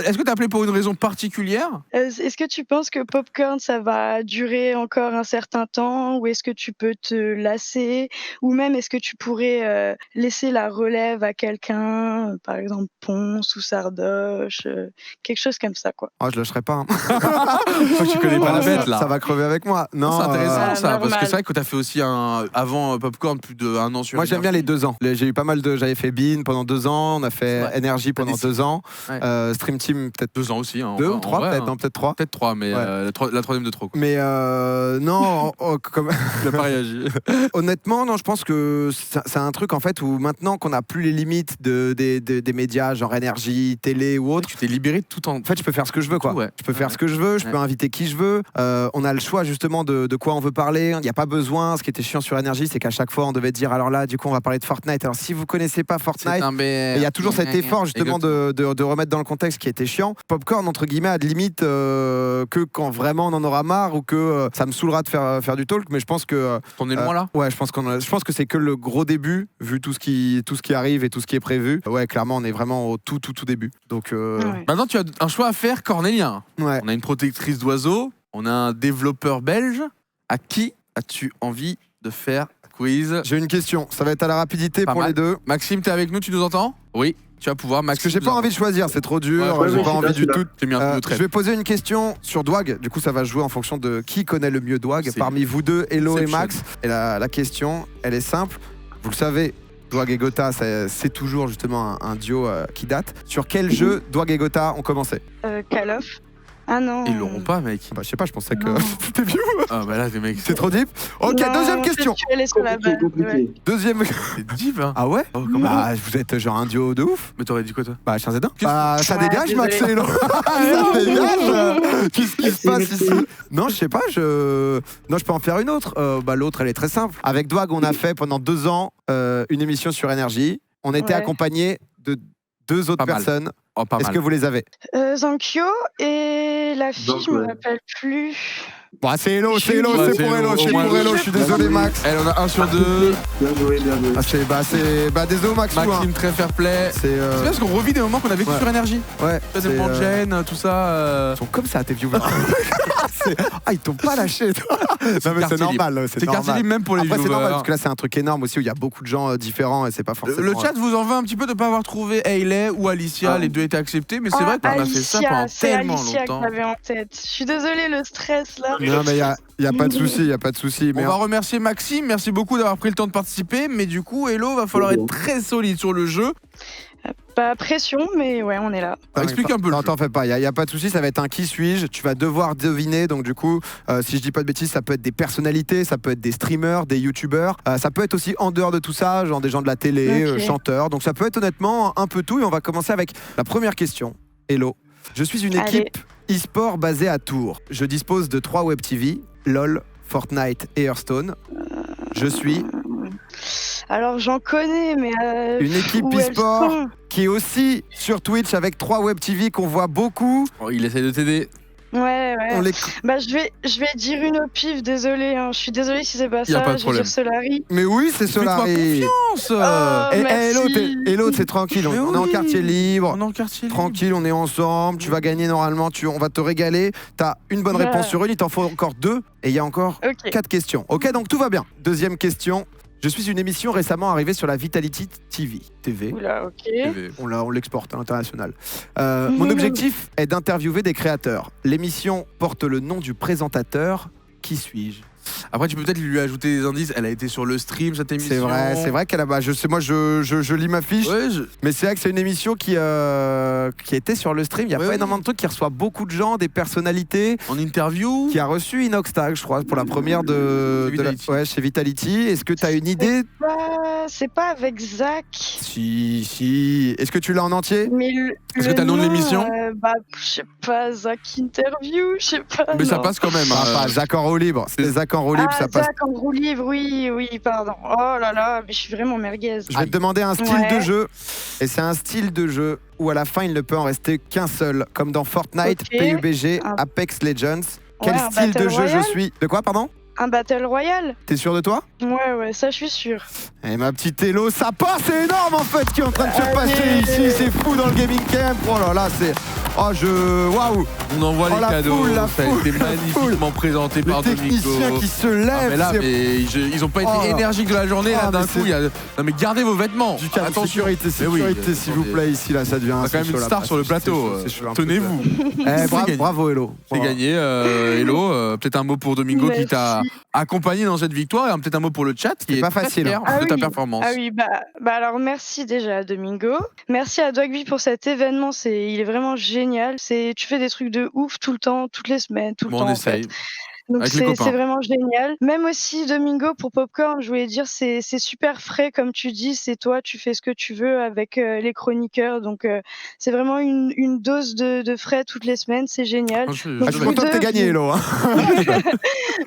Est-ce que tu as appelé pour une raison particulière? Est-ce que tu penses que Popcorn ça va durer encore un certain temps ou est-ce que tu peux te lasser ou même est-ce que tu pourrais laisser la relève à quelqu'un, par exemple Ponce ou Sardoche, quelque chose comme ça quoi. Oh, je lâcherai pas. Hein. Tu connais pas la bête là. Ça va crever avec moi. Non, c'est intéressant ça normal. parce que c'est vrai que tu as fait aussi avant Popcorn plus d'1 an sur. Moi j'aime bien les 2 ans. J'ai eu pas mal j'avais fait Bean pendant 2 ans, on a fait Energy pendant 2 ans, Stream Team peut-être 2 ans aussi. 2 ou 3 peut-être, peut-être 3. Peut-être 3, mais la troisième de trop. Quoi. Mais non, comme... Il n'a pas réagi. Honnêtement, non, je pense que c'est un truc en fait où maintenant qu'on n'a plus les limites des médias, genre énergie, télé ou autre, tu t'es libéré de tout en. En fait, je peux faire ce que je veux, quoi. Ouais. Je peux faire ce que je veux, je peux inviter qui je veux. On a le choix justement de quoi on veut parler. Il n'y a pas besoin. Ce qui était chiant sur énergie, c'est qu'à chaque fois, on devait dire alors là, du coup, on va parler de Fortnite. Alors si vous connaissez pas Fortnite, il y a toujours cet effort justement de remettre dans le contexte qui était chiant. Popcorn entre guillemets a de limite que quand vraiment on en aura marre ou que ça me saoulera de faire du talk. Mais je pense que t'en es loin là. Ouais, je pense que c'est que le gros début vu tout ce qui arrive et tout ce qui est prévu. Ouais, clairement, on est vraiment au tout début. Donc maintenant, tu as un choix à faire, Cornélien. Ouais. On a une protectrice d'oiseaux, on a un développeur belge. À qui as-tu envie de faire quiz? J'ai une question. Ça va être à la rapidité pour les deux. Maxime, t'es avec nous, tu nous entends? Oui. Tu vas pouvoir, Maxime. Parce que j'ai pas envie de choisir, c'est trop dur, j'ai pas envie du tout. Je vais poser une question sur Doig, du coup ça va jouer en fonction de qui connaît le mieux Doig, parmi vous deux, Hello et Max. Et la question, elle est simple, vous le savez, Dwag et Gotha, c'est toujours justement un duo qui date. Sur quel jeu Dwag et Gotha ont commencé? Call of. Ah non. Ils l'auront pas, mec. Bah, je sais pas, je pensais que Non. c'était vieux. Ah bah là, les mecs, C'est trop deep. Ok, Non, deuxième question. Elle est sur la balle. Compliqué. Deuxième. c'est deep, hein. Ah ouais? Oh, comment Bah, vous êtes genre un duo de ouf. Mais t'aurais dit quoi, toi? Bah, Chien Zedin. Qu'est-ce- Bah, ça Ouais, dégage, Max et désolé. Hello. Ça dégage. Qu'est-ce qui se passe Merci. ici? Non, je sais pas. Non, je peux en faire une autre. Bah, l'autre, elle est très simple. Avec Dwag, on a fait pendant 2 ans une émission sur Énergie. On était Ouais. accompagné de 2 autres Pas mal. personnes. Oh, pas Est-ce mal. que vous les avez? Zankyo et la fille, Donc, je me ouais. rappelle plus. Bon, c'est Hello, c'est Hello, Ouais, c'est pour c'est Hello, Hello, c'est au moins. pour Hello. Je suis désolé, Max. Elle en a 1 sur 2. Bien joué, bien joué. Bah, désolé, Max. Maxime, très fair play. C'est C'est bien parce qu'on revit des moments qu'on a vécu ouais. sur Énergie. ouais. Des c'est, moments de gêne, tout ça. Ils sont comme ça, tes viewers. Ils t'ont pas lâché. toi. Non, mais c'est quartier normal. C'est quartier normal. libre même pour les Après, c'est normal viewers. parce que là, c'est un truc énorme aussi où il y a beaucoup de gens différents et c'est pas forcément. Le chat vous en veut un petit peu de ne pas avoir trouvé Hayley ou Alicia, Ah. les deux étaient acceptés, mais c'est vrai qu'on a fait ça pendant c'est tellement Alicia longtemps. que j'avais en tête. Je suis désolée, le stress là. Non, mais il y a pas de souci, il y a pas de souci. On Mais va remercier Maxime, merci beaucoup d'avoir pris le temps de participer, mais du coup, Hello, va falloir être très solide sur le jeu. Pas pression, mais ouais, on est là. Explique un peu le Non, jeu. t'en fais pas, il y a pas de souci, ça va être un qui suis-je. Tu vas devoir deviner. Donc du coup, si je dis pas de bêtises, ça peut être des personnalités, ça peut être des streamers, des youtubeurs, ça peut être aussi en dehors de tout ça, genre des gens de la télé, Ok. chanteurs. Donc ça peut être honnêtement un peu tout. Et on va commencer avec la première question. Hello, je suis une Allez. équipe e-sport basée à Tours. Je dispose de 3 web TV, LOL, Fortnite et Hearthstone. Je suis Alors j'en connais, mais. une équipe où elles e-sport sont qui est aussi sur Twitch avec 3 web TV qu'on voit beaucoup. Oh, il essaie de t'aider. Ouais, On ouais. les... Bah, je vais dire une au pif, désolé. Hein. Je suis désolée si c'est pas Y a ça. pas de Je vais problème. dire Solari. Mais oui, c'est Fais-toi Solari. confiance. Oh, Et merci. Hello, c'est tranquille. Mais On est en oui. quartier libre. On est en quartier libre. Tranquille, on est ensemble. Tu vas gagner normalement. On va te régaler. T'as une bonne Ouais. réponse sur une. Il t'en faut encore 2. Et il y a encore Ok. 4 questions. Ok, donc tout va bien. Deuxième question. Je suis une émission récemment arrivée sur la Vitality TV. Oula, ok. On l'exporte à l'international. Mon objectif est d'interviewer des créateurs. L'émission porte le nom du présentateur. Qui suis-je? Après, tu peux peut-être lui ajouter des indices. Elle a été sur le stream, cette émission. C'est vrai qu'elle a. Bah, je sais, moi, je lis ma fiche. Ouais, Mais c'est vrai que c'est une émission qui était sur le stream. Il y a Ouais, pas ouais. énormément de trucs, qui reçoit beaucoup de gens, des personnalités. en interview. Qui a reçu Inoxtag, je crois, pour la première Chez de la- Vitality. ouais, chez Vitality. Est-ce que tu as une idée? C'est pas avec Zach. Si. Est-ce que tu l'as en entier? Mais Est-ce que t'as le nom de l'émission Bah, je sais pas, Zach Interview, je sais pas. Mais ça non. passe quand même. Ah, hein. pas Zach en roue libre. C'était Zach en roue libre, Ah, ça passe. Zach en roue libre, oui, pardon. Oh là là, mais je suis vraiment merguez. Je vais te demander un style Ouais. de jeu. Et c'est un style de jeu où à la fin, il ne peut en rester qu'un seul. Comme dans Fortnite, Ok. PUBG, Un- Apex Legends. Quel Ouais, un style de Battle jeu je Royale suis? De quoi, pardon? Un Battle Royale? T'es sûr de toi? Ouais, ça je suis sûre. Et ma petite Hello, ça passe, c'est énorme en fait qui est en train de se Allez. passer ici, c'est fou dans le gaming camp. Oh là là, c'est. Oh, waouh! On envoie Oh, les la cadeaux. foule, la ça a foule, été la magnifiquement présenté Les par Domingo. techniciens qui se lèvent. Ah, mais là, c'est- ils ont pas été Oh. énergiques de la journée. Ah, Là, d'un mais coup, c'est- il y a. Non, mais gardez vos vêtements. Du calme, Attention. sécurité, Mais oui, s'il vous plaît, ici, là, ça devient On un a quand même une star sur le plateau. Tenez-vous. C'est gagné. Bravo, Hello. C'est gagné. Hello, peut-être un mot pour Domingo qui t'a Merci. accompagné dans cette victoire et peut-être un mot pour le chat qui C'est est pas très facile, fier hein. de Ah ta oui. performance. Ah oui, bah alors merci déjà à Domingo. Merci à Dogby pour cet événement, il est vraiment génial. Tu fais des trucs de ouf tout le temps, toutes les semaines, tout le Bon, temps on en fait. essaye. Donc Avec les c'est copains. vraiment génial. Même aussi Domingo pour Popcorn, je voulais dire c'est super frais comme tu dis, c'est toi, tu fais ce que tu veux avec les chroniqueurs. Donc c'est vraiment une dose de frais toutes les semaines, c'est génial. Je- Ah, je suis Vous content que t'aies deux, gagné, Hello. hein.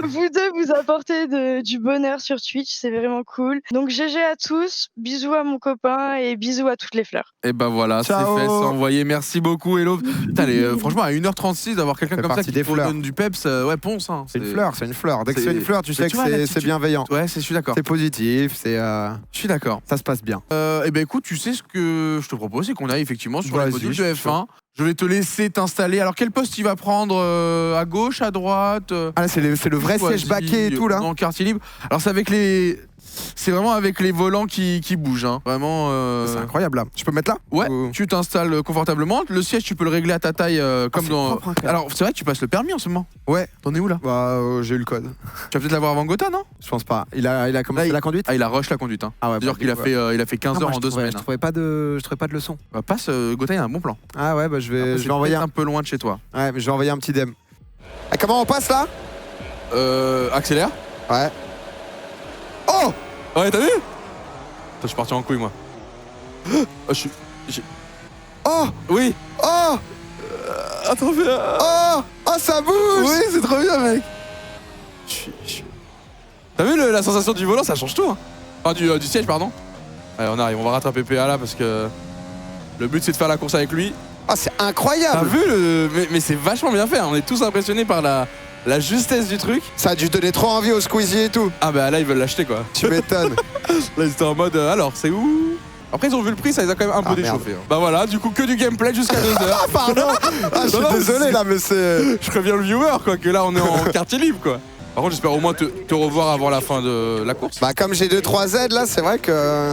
Vous deux vous apportez du bonheur sur Twitch, c'est vraiment cool. Donc GG à tous, bisous à mon copain et bisous à toutes les fleurs. Et ben voilà, c'est Ciao. fait, c'est envoyé. Merci beaucoup, Hello. Putain, franchement, à 1h36, d'avoir quelqu'un Fait comme ça partie qui des te fleurs. donne du peps, ouais, ponce. Hein. C'est une fleur, c'est une fleur. Dès que c'est C'est- une fleur, tu Mais sais tu que vois, c'est l'attitude- bienveillant. Ouais, je suis d'accord. C'est positif, Je suis d'accord. ça se passe bien. Et ben écoute, tu sais ce que je te propose, c'est qu'on aille effectivement sur les Vas-y, modules je de suis F1. Je vais te laisser t'installer. Alors, quel poste il va prendre à gauche, à droite Ah là, c'est le vrai siège Vas-y, baquet et tout, là. Dans le quartier libre. Alors, c'est avec C'est vraiment avec les volants qui bougent. Hein. Vraiment. C'est incroyable là. Je peux me mettre là? Ouais, Ou- tu t'installes confortablement. Le siège, tu peux le régler à ta taille comme c'est dans. propre, hein, quand même. Alors, c'est vrai que tu passes le permis en ce moment. Ouais. T'en es où là? Bah, j'ai eu le code. Tu vas peut-être l'avoir avant Gotha, non? Je pense pas. Il a commencé Là, la conduite? Ah, il a rush la conduite. Hein. Ah ouais. C'est-à-dire qu'il a fait 15 Non, heures moi, en 2 semaines. Je Hein. trouvais pas de leçon. Bah, passe, Gotha, il a un bon plan. Ah ouais, bah je Après, vais c'est envoyer peut-être un peu loin de chez toi. Ouais, mais je vais envoyer un petit DM. Ah, comment on passe là? Accélère. Ouais. Oh! Ouais, t'as vu? Attends, je suis parti en couille, moi. Oh, Oh! Oui. Oh! Attends, fais là. Oh! Oh, ça bouge! Oui, c'est trop bien, mec. T'as vu la sensation du volant, ça change tout. Hein. Enfin, du siège, pardon. Allez, on arrive, on va rattraper PA là parce que le but c'est de faire la course avec lui. Ah, c'est T'as incroyable! vu mais c'est vachement bien fait. Hein. On est tous impressionnés par la justesse du truc. Ça a dû donner trop envie au Squeezie et tout. Ah bah là ils veulent l'acheter quoi. Tu m'étonnes. Là ils étaient en mode alors c'est où? Après ils ont vu le prix, ça les a quand même un peu Ah, merde. déchauffés. Hein. Bah voilà, du coup que du gameplay jusqu'à 2 heures. Pardon! Ah, je suis Non, désolé là, mais c'est. Je préviens le viewer quoi, que là on est en quartier libre quoi. Par contre j'espère au moins te revoir avant la fin de la course. Bah, comme j'ai 2-3 Z là, c'est vrai que.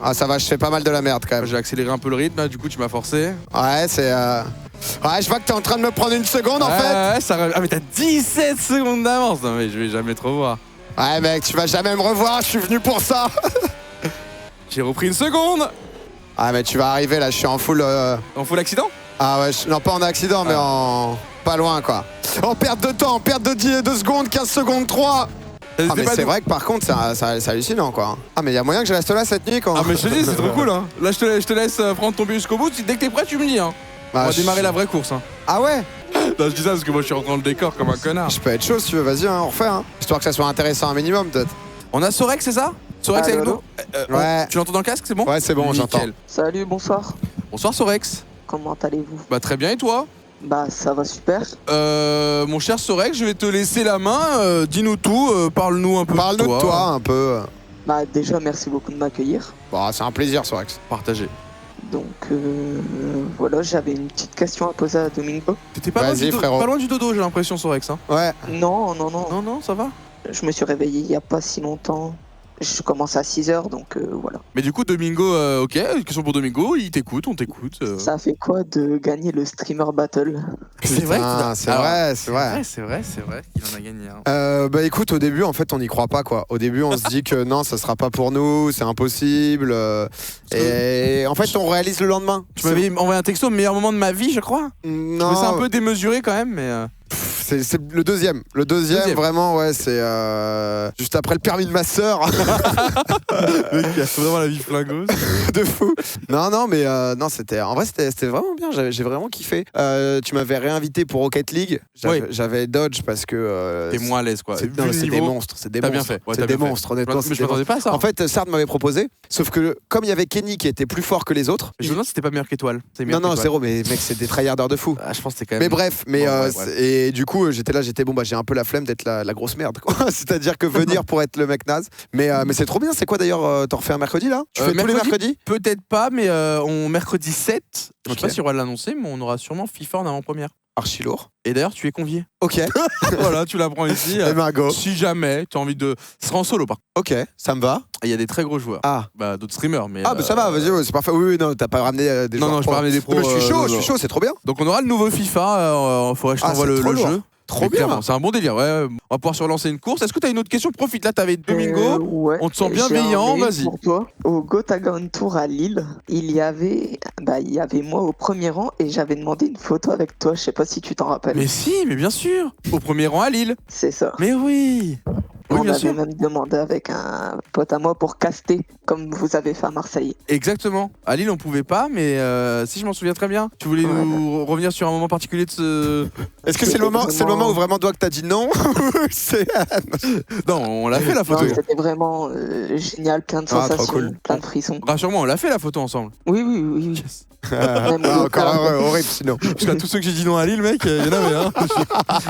Ah, ça va, je fais pas mal de la merde quand même. J'ai accéléré un peu le rythme là, du coup tu m'as forcé. Ouais, c'est. Ouais, je vois que t'es en train de me prendre une seconde en fait. Ouais, ça... Ah mais t'as 17 secondes d'avance. Non mais je vais jamais te revoir. Ouais, mec, tu vas jamais me revoir, je suis venu pour ça. J'ai repris une seconde. Ah, mais tu vas arriver là, je suis en full. On fout l'accident? Ah ouais, non pas en accident, mais en. Pas loin quoi. En perte de temps, en perte de 2 secondes, 15 secondes 3. Ah, mais c'est vrai que par contre, c'est hallucinant quoi. Ah, mais il y a moyen que je reste là cette nuit quand. Ah mais je te dis, c'est trop cool hein. Là je te laisse prendre ton but jusqu'au bout. Dès que t'es prêt, tu me dis hein. Bah, On va démarrer la vraie course hein. Ah ouais? Non, je dis ça parce que moi je suis rentré dans le décor comme un connard. Je peux être chaud si tu veux, vas-y, hein, on refait. Hein. Histoire que ça soit intéressant un minimum peut-être. On a Sorex, c'est ça? Sorex avec nous? Ouais. Tu l'entends dans le casque, c'est bon? Ouais, c'est bon, j'entends. Nickel. Salut, bonsoir. Bonsoir Sorex. Comment allez-vous? Bah très bien et toi? Bah ça va super. Mon cher Sorex, je vais te laisser la main. Dis-nous tout, parle-nous un peu Parle-nous de toi un peu. Bah déjà merci beaucoup de m'accueillir. Bon, c'est un plaisir, Sorex. Partagez. Donc voilà, j'avais une petite question à poser à Domingo. T'étais pas, Vas-y, frérot. pas loin du dodo, j'ai l'impression Sorex hein. Ouais. Non, Non, ça va. je me suis réveillé il y a pas si longtemps. Je commence à 6h donc voilà. Mais du coup, Domingo, ok, une question pour Domingo, il t'écoute, on t'écoute. Ça fait quoi de gagner le streamer battle? C'est vrai, Putain, c'est vrai, c'est vrai. C'est vrai qu'il en a gagné un. Bah écoute, au début, en fait, on n'y croit pas quoi. Au début, on se dit que non, ça sera pas pour nous, c'est impossible. Et en fait, on réalise le lendemain. Tu m'avais envoyé un texto, meilleur moment de ma vie, je crois. Non, C'est un peu démesuré quand même, mais. c'est le deuxième. Le deuxième, vraiment, ouais, c'est juste après le permis de ma sœur. Le mec qui a vraiment la vie flingos. De fou. Non, mais non, en vrai, c'était vraiment bien. J'ai vraiment kiffé. Tu m'avais réinvité pour Rocket League. J'avais dodge parce que. T'es moins à l'aise quoi. C'est Vu le des niveau, monstres. C'est des t'as bien monstres. fait. Ouais, C'est t'as des bien fait. monstres, honnêtement. Mais c'est je des m'attendais pas à ça. En fait, Sard m'avait proposé, sauf que comme il y avait Kenny qui était plus fort que les autres. Je me demande si c'était pas meilleur qu'Étoile. Non, zéro, mais mec, c'est des tryharders de fou. Ah, je pense que c'était quand même. Mais bref, mais Bon, ouais. et du coup j'étais bon bah j'ai un peu la flemme d'être la grosse merde quoi. C'est-à-dire que venir pour être le mec naze. Mais c'est trop bien. C'est quoi d'ailleurs t'en refais un mercredi là? Tu fais tous les mercredis? Peut-être pas, mais on mercredi 7. Je Ok. sais pas si on va l'annoncer, mais on aura sûrement FIFA en avant-première. Archi lourd. Et d'ailleurs, tu es convié. Ok. Voilà, tu l'apprends ici. Eh ben go. Si jamais tu as envie de. Ce sera en solo par contre. Ok, ça me va. Il y a des très gros joueurs. Ah. Bah, d'autres streamers, mais. Ah bah ça va, vas-y, ouais, c'est parfait. Oui, non, t'as pas ramené des Non, joueurs non, je pro. peux ramener des pros, Mais je suis non. chaud, c'est trop bien. Donc, on aura le nouveau FIFA. Faudrait que je t'envoie c'est le trop lourd. jeu. Trop Mais bien. clairement, c'est un bon délire. Ouais. On va pouvoir se relancer une course. Est-ce que tu as une autre question? Profite, là, t'avais Domingo. Ouais. On te sent J'ai bienveillant, un mail vas-y. pour toi. Au Gotagon Tour à Lille, il y avait moi au premier rang et j'avais demandé une photo avec toi. Je sais pas si tu t'en rappelles. Mais si, mais bien sûr. Au premier rang à Lille. C'est ça. Mais oui. Oui, On bien avait sûr. même demandé avec un pote à moi pour caster, comme vous avez fait à Marseille. Exactement. À Lille, on pouvait pas, mais si je m'en souviens très bien. Tu voulais nous revenir sur un moment particulier de ce. Est-ce que c'est le moment où vraiment Doig t'a dit non? Non, on l'a fait la photo. Non, c'était vraiment génial, plein de Ah, trop sensations, cool. plein de frissons. Rassure-moi, on l'a fait la photo ensemble. Oui. Yes. Même Ah, le encore cadre. horrible sinon. Parce qu'à tous ceux que j'ai dit non à Lille, mec, il y en avait un.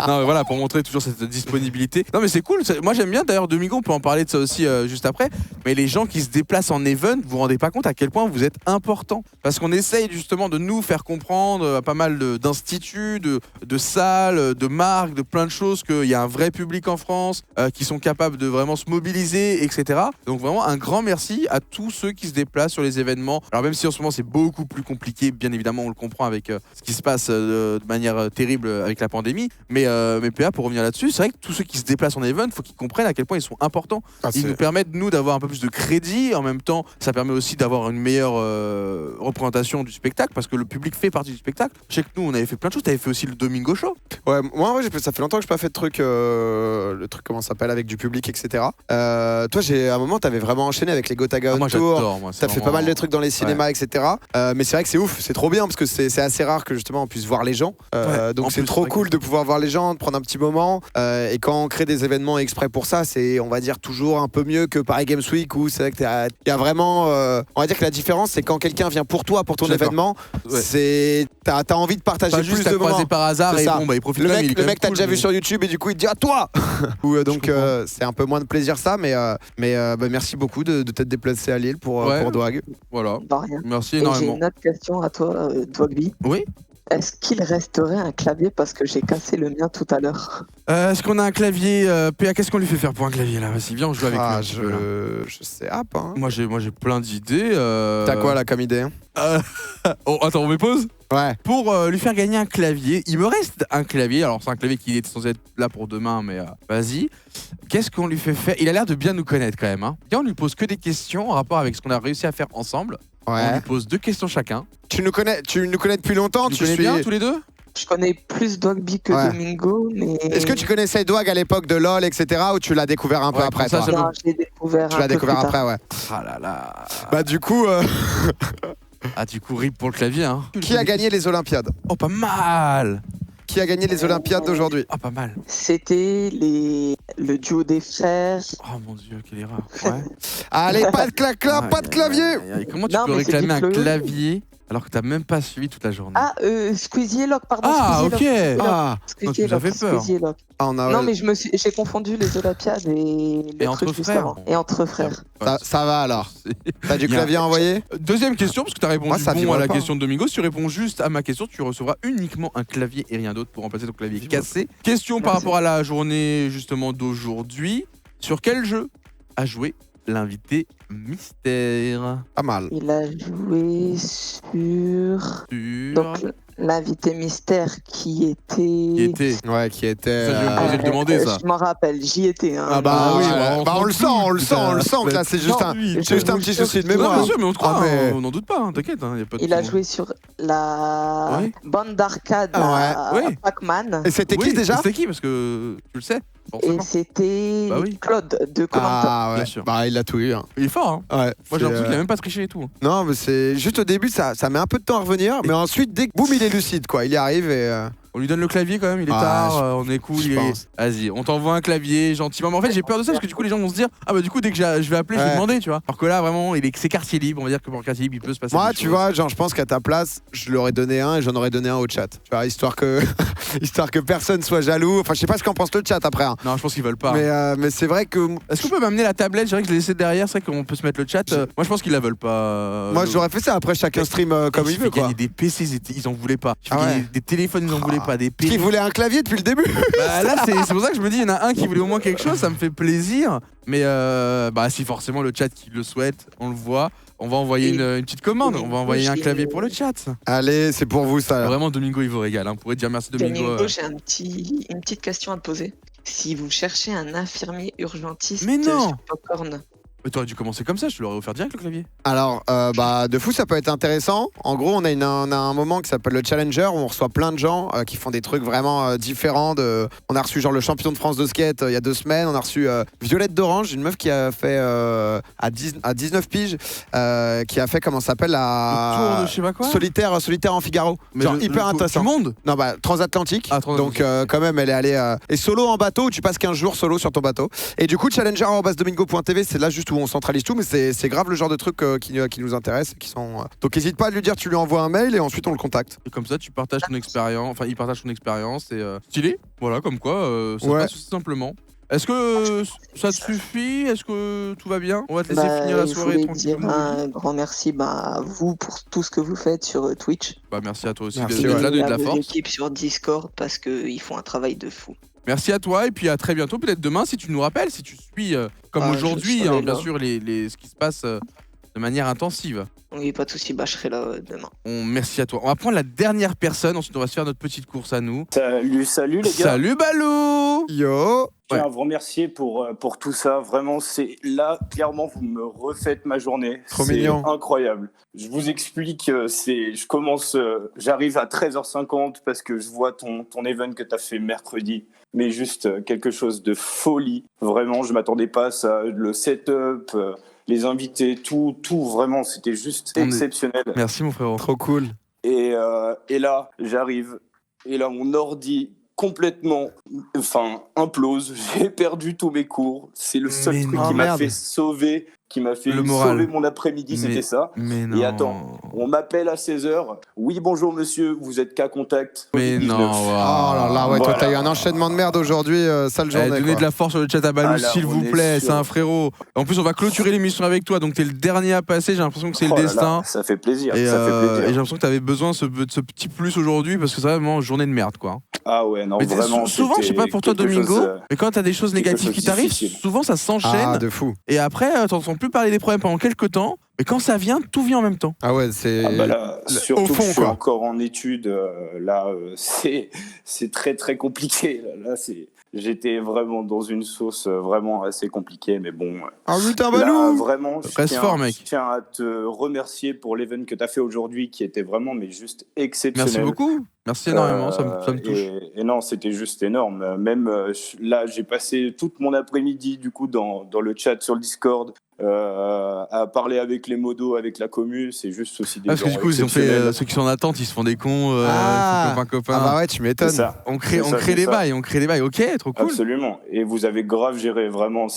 Non, mais voilà, pour montrer toujours cette disponibilité. Non, mais c'est cool. Moi, j'aime bien bien d'ailleurs, Domingo, on peut en parler de ça aussi juste après, mais les gens qui se déplacent en event, vous vous rendez pas compte à quel point vous êtes important. Parce qu'on essaye justement de nous faire comprendre à pas mal d'instituts, de salles, de marques, de plein de choses, qu'il y a un vrai public en France, qui sont capables de vraiment se mobiliser, etc. Donc vraiment un grand merci à tous ceux qui se déplacent sur les événements. Alors même si en ce moment c'est beaucoup plus compliqué, bien évidemment on le comprend avec ce qui se passe de manière terrible avec la pandémie, mais PA, pour revenir là-dessus, c'est vrai que tous ceux qui se déplacent en event, il faut qu'ils comprennent à quel point ils sont importants. Ils nous permettent, nous, d'avoir un peu plus de crédit. En même temps, ça permet aussi d'avoir une meilleure représentation du spectacle, parce que le public fait partie du spectacle. Je sais que nous, on avait fait plein de choses. Tu avais fait aussi le Domingo Show. Ouais, moi, ça fait longtemps que je n'ai pas fait de truc, le truc, comment ça s'appelle, avec du public, etc. Toi, à un moment, tu avais vraiment enchaîné avec les Gotaga on Tour. Tu as fait pas mal de trucs dans les cinémas, etc. Mais c'est vrai que c'est ouf, c'est trop bien, parce que c'est assez rare que justement on puisse voir les gens. Donc c'est trop cool de pouvoir voir les gens, de prendre un petit moment. Et quand on crée des événements exprès pour ça, c'est, on va dire, toujours un peu mieux que Paris Games Week, où c'est vrai qu'il y a vraiment. On va dire que la différence, c'est quand quelqu'un vient pour toi, pour ton événement, t'as envie de partager pas plus juste de moments. Croisé par hasard C'est et ça. bon, il profite. Le même, mec t'as déjà vu sur YouTube et du coup il te dit à toi. Donc c'est un peu moins de plaisir ça, mais merci beaucoup de t'être déplacé à Lille pour Dwag. Voilà. Rien. Merci Et énormément. j'ai une autre question à toi, Dwagby. Oui. Est-ce qu'il resterait un clavier parce que j'ai cassé le mien tout à l'heure? Est-ce qu'on a un clavier PA, qu'est-ce qu'on lui fait faire pour un clavier là? Vas-y, viens, on joue avec lui. Je sais pas. Hein. Moi j'ai plein d'idées. T'as quoi là comme idée? Oh, attends, on me pose. Ouais. Pour lui faire gagner un clavier, il me reste un clavier. Alors c'est un clavier qui est censé être là pour demain, mais vas-y. Qu'est-ce qu'on lui fait faire? Il a l'air de bien nous connaître quand même. Hein. Viens, on lui pose que des questions en rapport avec ce qu'on a réussi à faire ensemble. Ouais. On lui pose 2 questions chacun. Tu nous connais depuis longtemps. Tu connais bien tous les deux? Je connais plus Dwagby que Domingo, mais... Est-ce que tu connaissais Dwag à l'époque de LoL, etc. ou tu l'as découvert un peu après ça, toi? Non, je l'ai découvert Tu l'as découvert après, ouais. Ah là là. Bah du coup... Ah du coup, rip pour le clavier, hein. Qui a gagné les Olympiades? Oh, pas mal. Qui a gagné les Olympiades d'aujourd'hui? Ah, pas mal. C'était le duo des frères. Oh mon dieu, quelle erreur. Ouais. Allez, pas de clac-clac, pas de clavier. Comment tu Non, peux mais c'est réclamer un dites-le. clavier alors que t'as même pas suivi toute la journée? Ah, Squeezie et Locke, pardon. Ah, Squeezie et ok. Locke. Ah, Squeezie et j'avais Locke, peur. Squeezie et Locke. on a... Non, mais j'ai confondu les Olympiades et le entre truc juste frères. avant. Et entre frères. Ça va alors. T'as du Il y a- clavier envoyé? Deuxième question, parce que tu as répondu Moi, ça bon vibre à la pas. question de Domingo. Si tu réponds juste à ma question, tu recevras uniquement un clavier et rien d'autre pour remplacer ton clavier cassé. Question par Merci. rapport à la journée justement d'aujourd'hui. Sur quel jeu a joué l'invité mystère? Pas mal. Il a joué sur... Sur... Donc, l'invité mystère qui était... Qui était... Ouais, qui était... Ça, je vais me poser le demander, ça. Je m'en rappelle, j'y étais. Hein. Ah bah Ah oui, ouais, on le sent, on le sent que là c'est juste Non, un je c'est juste un vous petit jure souci de que- Non, mémoire. bien sûr, mais on te croit, Ah, mais- on n'en doute pas, hein, t'inquiète. Hein, y a pas de Il a souci. joué sur la Ouais. bande d'arcade Ah ouais. Pac-Man. Et c'était Oui, qui déjà? C'était qui? Parce que tu le sais, Et forcément. c'était Bah oui. Claude de Koh-Lanta. Ah ouais, Bien sûr. bah il a tout eu. Hein. Il est fort, hein. Ouais. Moi j'ai c'est, l'impression qu'il a même pas triché et tout. Non, mais c'est juste au début, ça met un peu de temps à revenir, mais ensuite, dès que boum, il est lucide, quoi. Il y arrive et. On lui donne le clavier quand même, il est Ah, tard, on est cool, je pense. Vas-y, on t'envoie un clavier gentiment. Mais en fait, j'ai peur de ça parce que du coup, les gens vont se dire ah bah du coup, dès que je vais appeler, je vais Ouais. demander, tu vois. Alors que là, vraiment, c'est quartier libre. On va dire que pour quartier libre, il peut se passer. Moi, des tu choses. vois, genre, je pense qu'à ta place, je leur ai donné un et j'en aurais donné un au chat. Tu vois, histoire que, histoire que personne soit jaloux. Enfin, je sais pas ce qu'en pense le chat après. Hein. Non, je pense qu'ils veulent pas. Mais c'est vrai que. Est-ce qu'on peut m'amener la tablette? Je dirais que je l'ai laissé derrière, c'est vrai qu'on peut se mettre le chat. Moi, je pense qu'ils la veulent pas. Moi, j'aurais fait ça. Après, chacun stream comme il veut, quoi. Gagner des PC, ils en voulaient pas. J'ai Ah fait ouais. gagner des téléphones, ils en voulaient pas. Des PC. Qui voulait un clavier depuis le début. Bah, là, c'est pour ça que je me dis, il y en a un qui voulait au moins quelque chose, ça me fait plaisir. Mais bah, si forcément le chat qui le souhaite, on le voit, on va envoyer une petite commande, on va envoyer un clavier pour le chat. Allez, c'est pour vous ça. Vraiment, Domingo, il vous régale. On pourrait dire merci, Domingo. Domingo, j'ai une petite question à te poser. Si vous cherchez un infirmier urgentiste Mais non. sur Popcorn, Mais t'aurais dû commencer comme ça, je te l'aurais offert direct le clavier. Alors, bah, de fou, ça peut être intéressant. En gros, on a un moment qui s'appelle le Challenger où on reçoit plein de gens qui font des trucs vraiment différents. On a reçu genre le champion de France de skate il y a 2 semaines. On a reçu Violette d'Orange, une meuf qui a fait à 19 piges, qui a fait comment ça s'appelle Le tour la de je sais pas quoi. solitaire en Figaro. Genre hyper intéressant. Du monde. Non, bah, transatlantique. Ah, transatlantique. Donc, quand même, elle est allée. Et solo en bateau, où tu passes 15 jours solo sur ton bateau. Et du coup, challenger@domingo.tv, c'est là juste où on centralise tout, mais c'est grave le genre de trucs qui nous intéressent. Qui sont, Donc, n'hésite pas à lui dire, tu lui envoies un mail et ensuite on le contacte. Et comme ça, tu partages ton expérience. Enfin, il partage son expérience et stylé. Voilà, comme quoi, ça Ouais. passe aussi simplement. Est-ce que ça te suffit? Est-ce que tout va bien? On va te laisser finir la Je soirée voulais tranquille. dire un grand merci à vous pour tout ce que vous faites sur Twitch. Bah, merci à toi aussi Merci, d'être ouais. là, de Et à la vos force. équipes sur Discord parce qu'ils font un travail de fou. Merci à toi et puis à très bientôt. Peut-être demain si tu nous rappelles, si tu suis comme Ah, aujourd'hui, je serai bien là. sûr, ce qui se passe de manière intensive. Oui, pas de soucis, je serai là demain. Merci à toi. On va prendre la dernière personne, ensuite on va se faire notre petite course à nous. Salut les gars. Salut Balou. Yo. Je tiens à vous remercier pour tout ça. Vraiment, c'est là, clairement, vous me refaites ma journée. Trop C'est mignon. incroyable. Je vous explique, j'arrive à 13h50 parce que je vois ton event que tu as fait mercredi. Mais juste quelque chose de folie. Vraiment, je m'attendais pas à ça. Le setup, les invités, tout, vraiment, c'était juste exceptionnel. Merci mon frérot. Trop cool. Et là, j'arrive. Et là, mon ordi complètement implose. J'ai perdu tous mes cours. C'est le seul Mais truc non. qui m'a Merde. fait sauver, Le moral. sauver mon après-midi, Mais- c'était ça. Mais non. Et attends, on m'appelle à 16h. Oui, bonjour monsieur, vous êtes cas contact. Mais Covid-19. non. Oh là là, ouais, toi Voilà. t'as eu un enchaînement de merde aujourd'hui, sale journée. Donnez quoi. de la force sur le chat à Balou, Ah là, s'il on vous est plaît, sûr. c'est un frérot. En plus, on va clôturer l'émission avec toi, donc t'es le dernier à passer. J'ai l'impression que c'est Oh le là là, destin. ça fait plaisir. Et, ça fait et plaisir. j'ai l'impression que t'avais besoin de ce petit plus aujourd'hui parce que c'est vraiment une journée de merde, quoi. Ah ouais, non, Mais vraiment. souvent, je sais pas pour toi, c'était quelque Domingo, chose, mais quand t'as des choses quelque négatives chose qui t'arrivent, difficile. souvent ça s'enchaîne. Ah, de fou. Et après, t'entends plus parler des problèmes pendant quelques temps. Mais quand ça vient, tout vient en même temps. Ah ouais, c'est. Ah bah là, surtout au fond, que je suis quoi. encore en études, c'est très très compliqué. Là, j'étais vraiment dans une sauce vraiment assez compliquée, mais bon. Ah putain, Là, Balou. vraiment, Reste fort, mec. je tiens à te remercier pour l'event que tu as fait aujourd'hui, qui était vraiment mais juste exceptionnel. Merci beaucoup. Merci énormément, ça me touche. Et non, c'était juste énorme. Même là, j'ai passé toute mon après-midi du coup dans le chat sur le Discord à parler avec les modos, avec la commu. C'est juste aussi des Parce que gens du coup, ils ont fait exceptionnels. ceux qui sont en attente, ils se font des cons, Ah. copains. Ah bah ouais, tu C'est m'étonnes. ça. On crée C'est des ça. bails, Ok, trop cool. Absolument. Et vous avez grave géré, vraiment.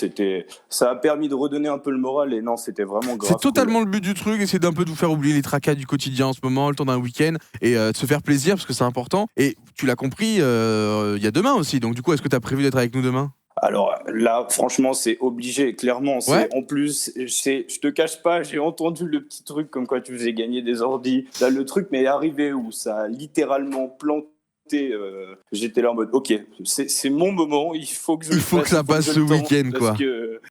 Ça a permis de redonner un peu le moral. Et non, c'était vraiment grave. C'est totalement le but du truc, essayer d'un peu de vous faire oublier les tracas du quotidien en ce moment, le temps d'un week-end, et de se faire plaisir parce que c'est important. Et tu l'as compris, il y a demain aussi. Donc du coup, est-ce que tu as prévu d'être avec nous demain? Alors là, franchement, c'est obligé, clairement. Ouais. En plus, je te cache pas, j'ai entendu le petit truc comme quoi tu faisais gagner des ordis. Là, le truc m'est arrivé où ça a littéralement planté. J'étais là en mode, ok, c'est mon moment, il faut que je Il le faut fasse, que ça je passe ce le tente, week-end, quoi.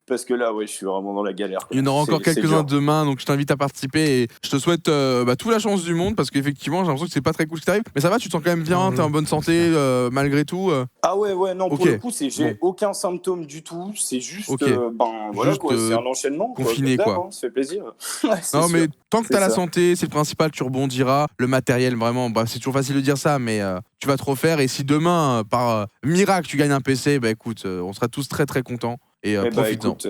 Parce que là, ouais, je suis vraiment dans la galère, quoi. Il y en aura encore C'est quelques-uns dur. demain, donc je t'invite à participer et je te souhaite toute la chance du monde parce qu'effectivement, j'ai l'impression que c'est pas très cool ce qui t'arrive. Mais ça va, tu te sens quand même bien, t'es en bonne santé malgré tout. Ah ouais, non, Ok. pour le coup, j'ai Bon. aucun symptôme du tout, c'est juste, Ok. voilà, Juste, quoi, c'est un enchaînement. confiné, comme d'hab, quoi. hein, ça fait plaisir. Ouais, c'est Non, sûr. mais tant que C'est t'as la ça. santé, c'est le principal, tu rebondiras. Le matériel, vraiment, c'est toujours facile de dire ça, mais tu vas te refaire. Et si demain, par miracle, tu gagnes un PC, bah écoute, on sera tous très très contents. Et Eh bah, profites-en. écoute,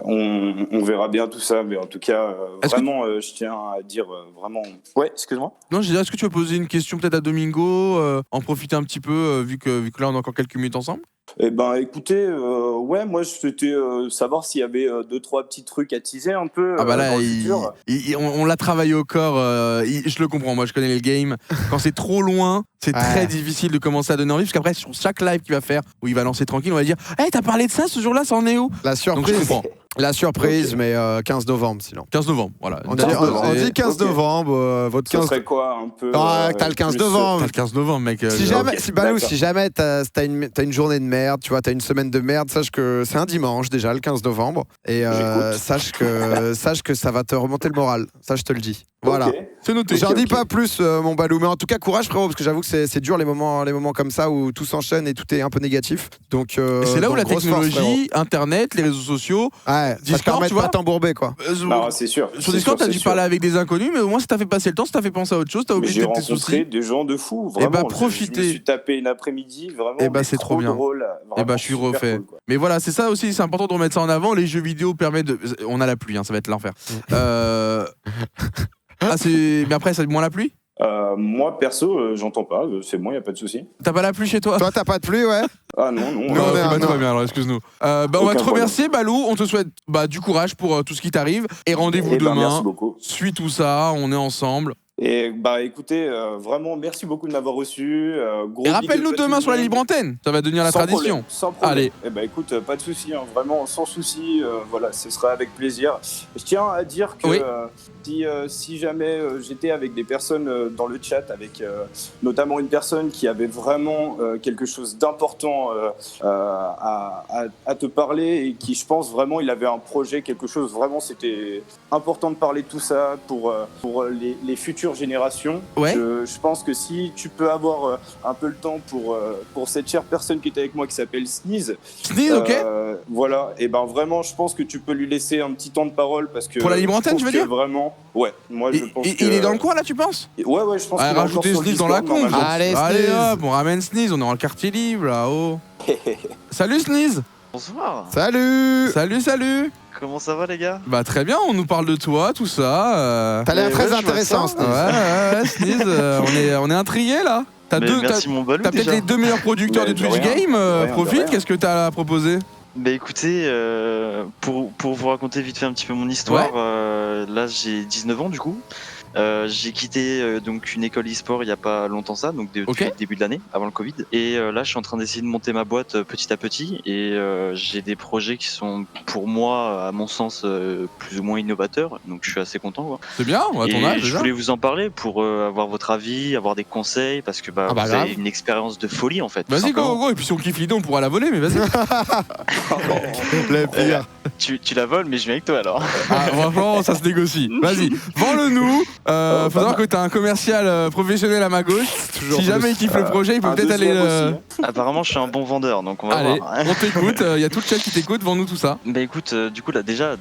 on verra bien tout ça, mais en tout cas, Est-ce que vraiment, je tiens à dire vraiment. Ouais, excuse-moi. Non, j'ai dit, est-ce que tu veux poser une question peut-être à Domingo, en profiter un petit peu, vu que là on a encore quelques minutes ensemble? Eh ben, écoutez, ouais, moi, c'était savoir s'il y avait 2-3 petits trucs à teaser un peu Ah bah là, dans le futur. on l'a travaillé au corps, je le comprends, moi je connais le game. Quand c'est trop loin, c'est Ouais. très difficile de commencer à donner envie, parce qu'après sur chaque live qu'il va faire, où il va lancer tranquille, on va dire « Hey, t'as parlé de ça ce jour-là, ça en est où ?» La Donc je surprise. comprends. La surprise, Ok. mais 15 novembre sinon. 15 novembre, voilà. On Une date dit, de on c'est- dit 15 Ok. novembre, votre Ça 15. serait quoi un peu Ah, t'as le 15 plus, novembre. T'as le 15 novembre, mec. Si Ok, jamais, si, Balou, d'accord. si jamais t'as une journée de merde, tu vois, t'as une semaine de merde, sache que c'est un dimanche déjà, le 15 novembre. Et J'écoute. sache que ça va te remonter le moral. Ça, je te le dis. Voilà. Ok. C'est noté. J'en dis ok. pas plus, mon Balou, mais en tout cas, courage, frérot, parce que j'avoue que c'est dur les moments comme ça où tout s'enchaîne et tout est un peu négatif. Donc, Et c'est là où donc la grosse force, technologie, Internet, les réseaux sociaux. frérot. Ouais, ça te Discord, permet tu de pas vois. t'embourber, quoi. Non, c'est sûr. Sur c'est Discord, sûr, t'as c'est dû sûr. parler avec des inconnus, mais au moins ça t'a fait passer le temps, ça t'a fait penser à autre chose, t'as Mais oublié j'ai tes rencontré soucis. des gens de fous, Eh vraiment. bah, Je profitez. me suis tapé une après-midi, vraiment. Eh bah, mais c'est trop bien. drôle. Eh bah, je suis super refait. cool, quoi. Mais voilà, c'est ça aussi, c'est important de remettre ça en avant. Les jeux vidéo permettent de. On a la pluie, hein, ça va être l'enfer. Mais après, ça moins la pluie? Moi, perso, j'entends pas. C'est moi, y a pas de souci. T'as pas la pluie chez toi? Toi, t'as pas de pluie, ouais. Ah non, non. Non, Ah, on est ok, un- tout va non. bien, alors excuse-nous. On va Aucun te problème. remercier, Balou. On te souhaite du courage pour tout ce qui t'arrive. Et rendez-vous Eh ben, demain. merci beaucoup. Suis tout ça, on est ensemble. Et bah écoutez, vraiment merci beaucoup de m'avoir reçu. Gros Et big rappelle-nous up à tout demain le sur la monde. libre antenne, ça va devenir la Sans tradition. problème, sans problème. Allez. Eh ben écoute, pas de souci, hein, vraiment sans souci. Voilà, ce sera avec plaisir. Je tiens à dire que Oui. si jamais j'étais avec des personnes dans le chat, avec notamment une personne qui avait vraiment quelque chose d'important à te parler et qui, je pense vraiment, il avait un projet, quelque chose vraiment, c'était important de parler de tout ça pour les futures générations. Ouais. Je pense que si tu peux avoir un peu le temps pour cette chère personne qui était avec moi qui s'appelle Sneeze. Sneeze, ok. Voilà, et ben vraiment, je pense que tu peux lui laisser un petit temps de parole parce que. Pour la libre antenne, je je veux trouve dire. que vraiment, ouais, moi je pense que. Il est dans le coin là, tu penses? Ouais, je pense qu'il est encore Rajoutez sur le Sneeze dans la Discord, con. normalement. Allez, Allez Sneeze. hop, on ramène Sneeze, on est dans le quartier libre là-haut. Salut Sneeze. Bonsoir. Salut. Salut. Comment ça va les gars? Bah très bien, on nous parle de toi, tout ça. T'as l'air Mais très ouais, je vois intéressant, ça. Sneeze. Ouais, Sneeze, on est intrigués là. T'as Merci mon balou T'as peut-être déjà. les 2 meilleurs producteurs Mais du de Twitch rien, Game. de rien, de Profite, rien. qu'est-ce que t'as à proposer? Bah écoutez, pour vous raconter vite fait un petit peu mon histoire, là j'ai 19 ans du coup. J'ai quitté donc une école e-sport il y a pas longtemps ça, donc depuis le début de l'année, avant le Covid. Et là je suis en train d'essayer de monter ma boîte petit à petit et j'ai des projets qui sont pour moi, à mon sens, plus ou moins innovateurs. Donc je suis assez content quoi. C'est bien, à ton Et âge je déjà. voulais vous en parler pour avoir votre avis, avoir des conseils, parce que Ah bah vous grave. avez une expérience de folie en fait. tout Vas-y, simplement. go. Et puis si on kiffe l'idée, on pourra la voler, mais vas-y. Le pire. Tu la voles, mais je viens avec toi alors. Ah, franchement, ça se négocie. Vas-y, vends-le-nous. Faut savoir que t'as un commercial professionnel à ma gauche. Si jamais il kiffe le projet, il peut Un peut-être aller. deuxième aussi, hein. Apparemment, je suis un bon vendeur, donc on va Allez, voir. on t'écoute. Il y a tout le chat qui t'écoute. Vends-nous tout ça. Bah écoute, du coup là déjà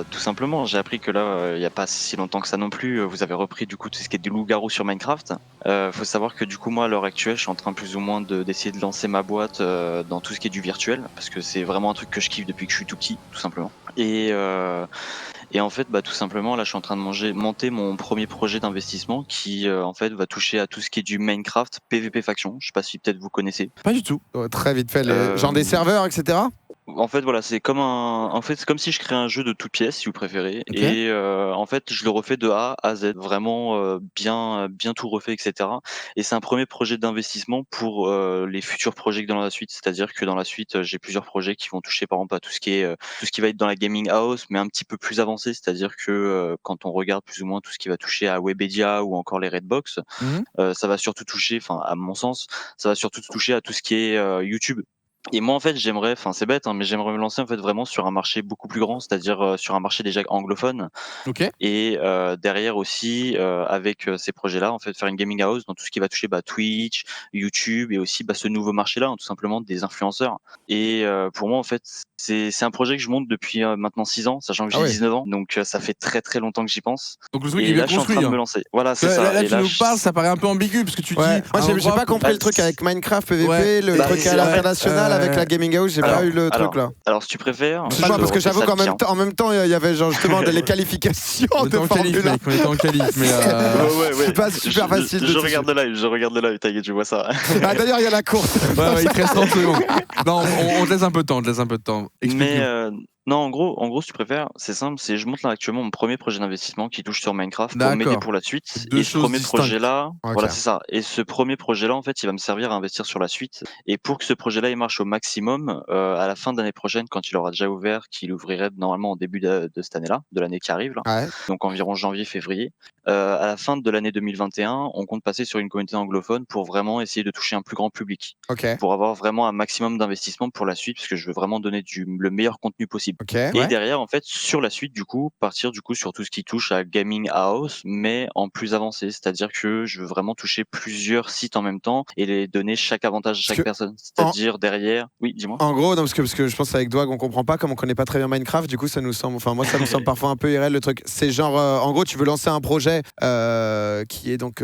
tout simplement, j'ai appris que là, il y a pas si longtemps que ça non plus, vous avez repris du coup tout ce qui est des loups-garous sur Minecraft. Faut savoir que du coup moi à l'heure actuelle, je suis en train plus ou moins d'essayer de lancer ma boîte dans tout ce qui est du virtuel, parce que c'est vraiment un truc que je kiffe depuis que je suis tout petit, tout simplement. Et en fait, bah, tout simplement, là, je suis en train de monter mon premier projet d'investissement qui, en fait, va toucher à tout ce qui est du Minecraft PvP Faction. Je sais pas si peut-être vous connaissez. Pas du tout. Très vite fait, Euh, genre des serveurs, etc. En fait, voilà, c'est comme si je crée un jeu de toutes pièces, si vous préférez. Ok. Et en fait, je le refais de A à Z, vraiment bien tout refait, etc. Et c'est un premier projet d'investissement pour les futurs projets que dans la suite. C'est-à-dire que dans la suite, j'ai plusieurs projets qui vont toucher, par exemple, à tout ce qui va être dans la gaming house, mais un petit peu plus avancé. C'est-à-dire que quand on regarde plus ou moins tout ce qui va toucher à Webedia ou encore les Redbox, ça va surtout toucher, enfin, à mon sens, ça va surtout toucher à tout ce qui est YouTube. Et moi en fait j'aimerais, enfin c'est bête, hein, mais j'aimerais me lancer en fait vraiment sur un marché beaucoup plus grand, c'est-à-dire sur un marché déjà anglophone, Ok. et derrière aussi avec ces projets-là en fait faire une gaming house dans tout ce qui va toucher Twitch, YouTube et aussi ce nouveau marché-là, hein, tout simplement des influenceurs. Et pour moi en fait c'est un projet que je monte depuis maintenant 6 ans, sachant que j'ai 19 ans, donc ça fait très très longtemps que j'y pense. Donc le truc, Et il vient là de je suis en train de construire. me lancer. Voilà c'est ça. Là, Et tu nous je- parles, ça paraît un peu ambigu parce que tu Ouais. dis. Moi, j'ai pas compris bah, le truc avec Minecraft PVP, Ouais. le Bah, truc à c'est- l'international avec la gaming house, j'ai pas Alors, eu le truc là. Alors si tu préfères. je Excuse-moi, te parce que refais j'avoue ça qu'en bien. en même temps, il y avait genre justement les qualifications On était de en qualif, Formule 1. mec. On était en qualif, mais. C'est pas super facile de Je toucher. regarde le live, t'inquiète, je vois ça. Ah, d'ailleurs, il y a la course. Ouais, il te reste 30 secondes. Non, on te laisse un peu de temps, Explique-nous. Mais non, en gros, si tu préfères, c'est simple, c'est je monte là actuellement mon premier projet d'investissement qui touche sur Minecraft pour m'aider D'accord. pour la suite. Deux Et ce choses premier distinctes. projet-là, Ok. voilà, c'est ça. Et ce premier projet-là, en fait, il va me servir à investir sur la suite. Et pour que ce projet-là il marche au maximum, à la fin de l'année prochaine, quand il aura déjà ouvert, qu'il ouvrirait normalement en début de cette année-là, de l'année qui arrive, là, Ouais. donc environ janvier-février. À la fin de l'année 2021, on compte passer sur une communauté anglophone pour vraiment essayer de toucher un plus grand public, Ok. pour avoir vraiment un maximum d'investissement pour la suite, parce que je veux vraiment donner le meilleur contenu possible. Ok. Et derrière, en fait, sur la suite, du coup, partir du coup sur tout ce qui touche à Gaming House, mais en plus avancé. C'est-à-dire que je veux vraiment toucher plusieurs sites en même temps et les donner chaque avantage à Parce chaque que personne. C'est-à-dire derrière. Oui, dis-moi. En gros, non, parce que je pense qu'avec Dwag, on comprend pas, comme on connaît pas très bien Minecraft, du coup, ça nous semble, enfin, moi, ça me semble parfois un peu irréel le truc. C'est genre, en gros, tu veux lancer un projet qui est donc.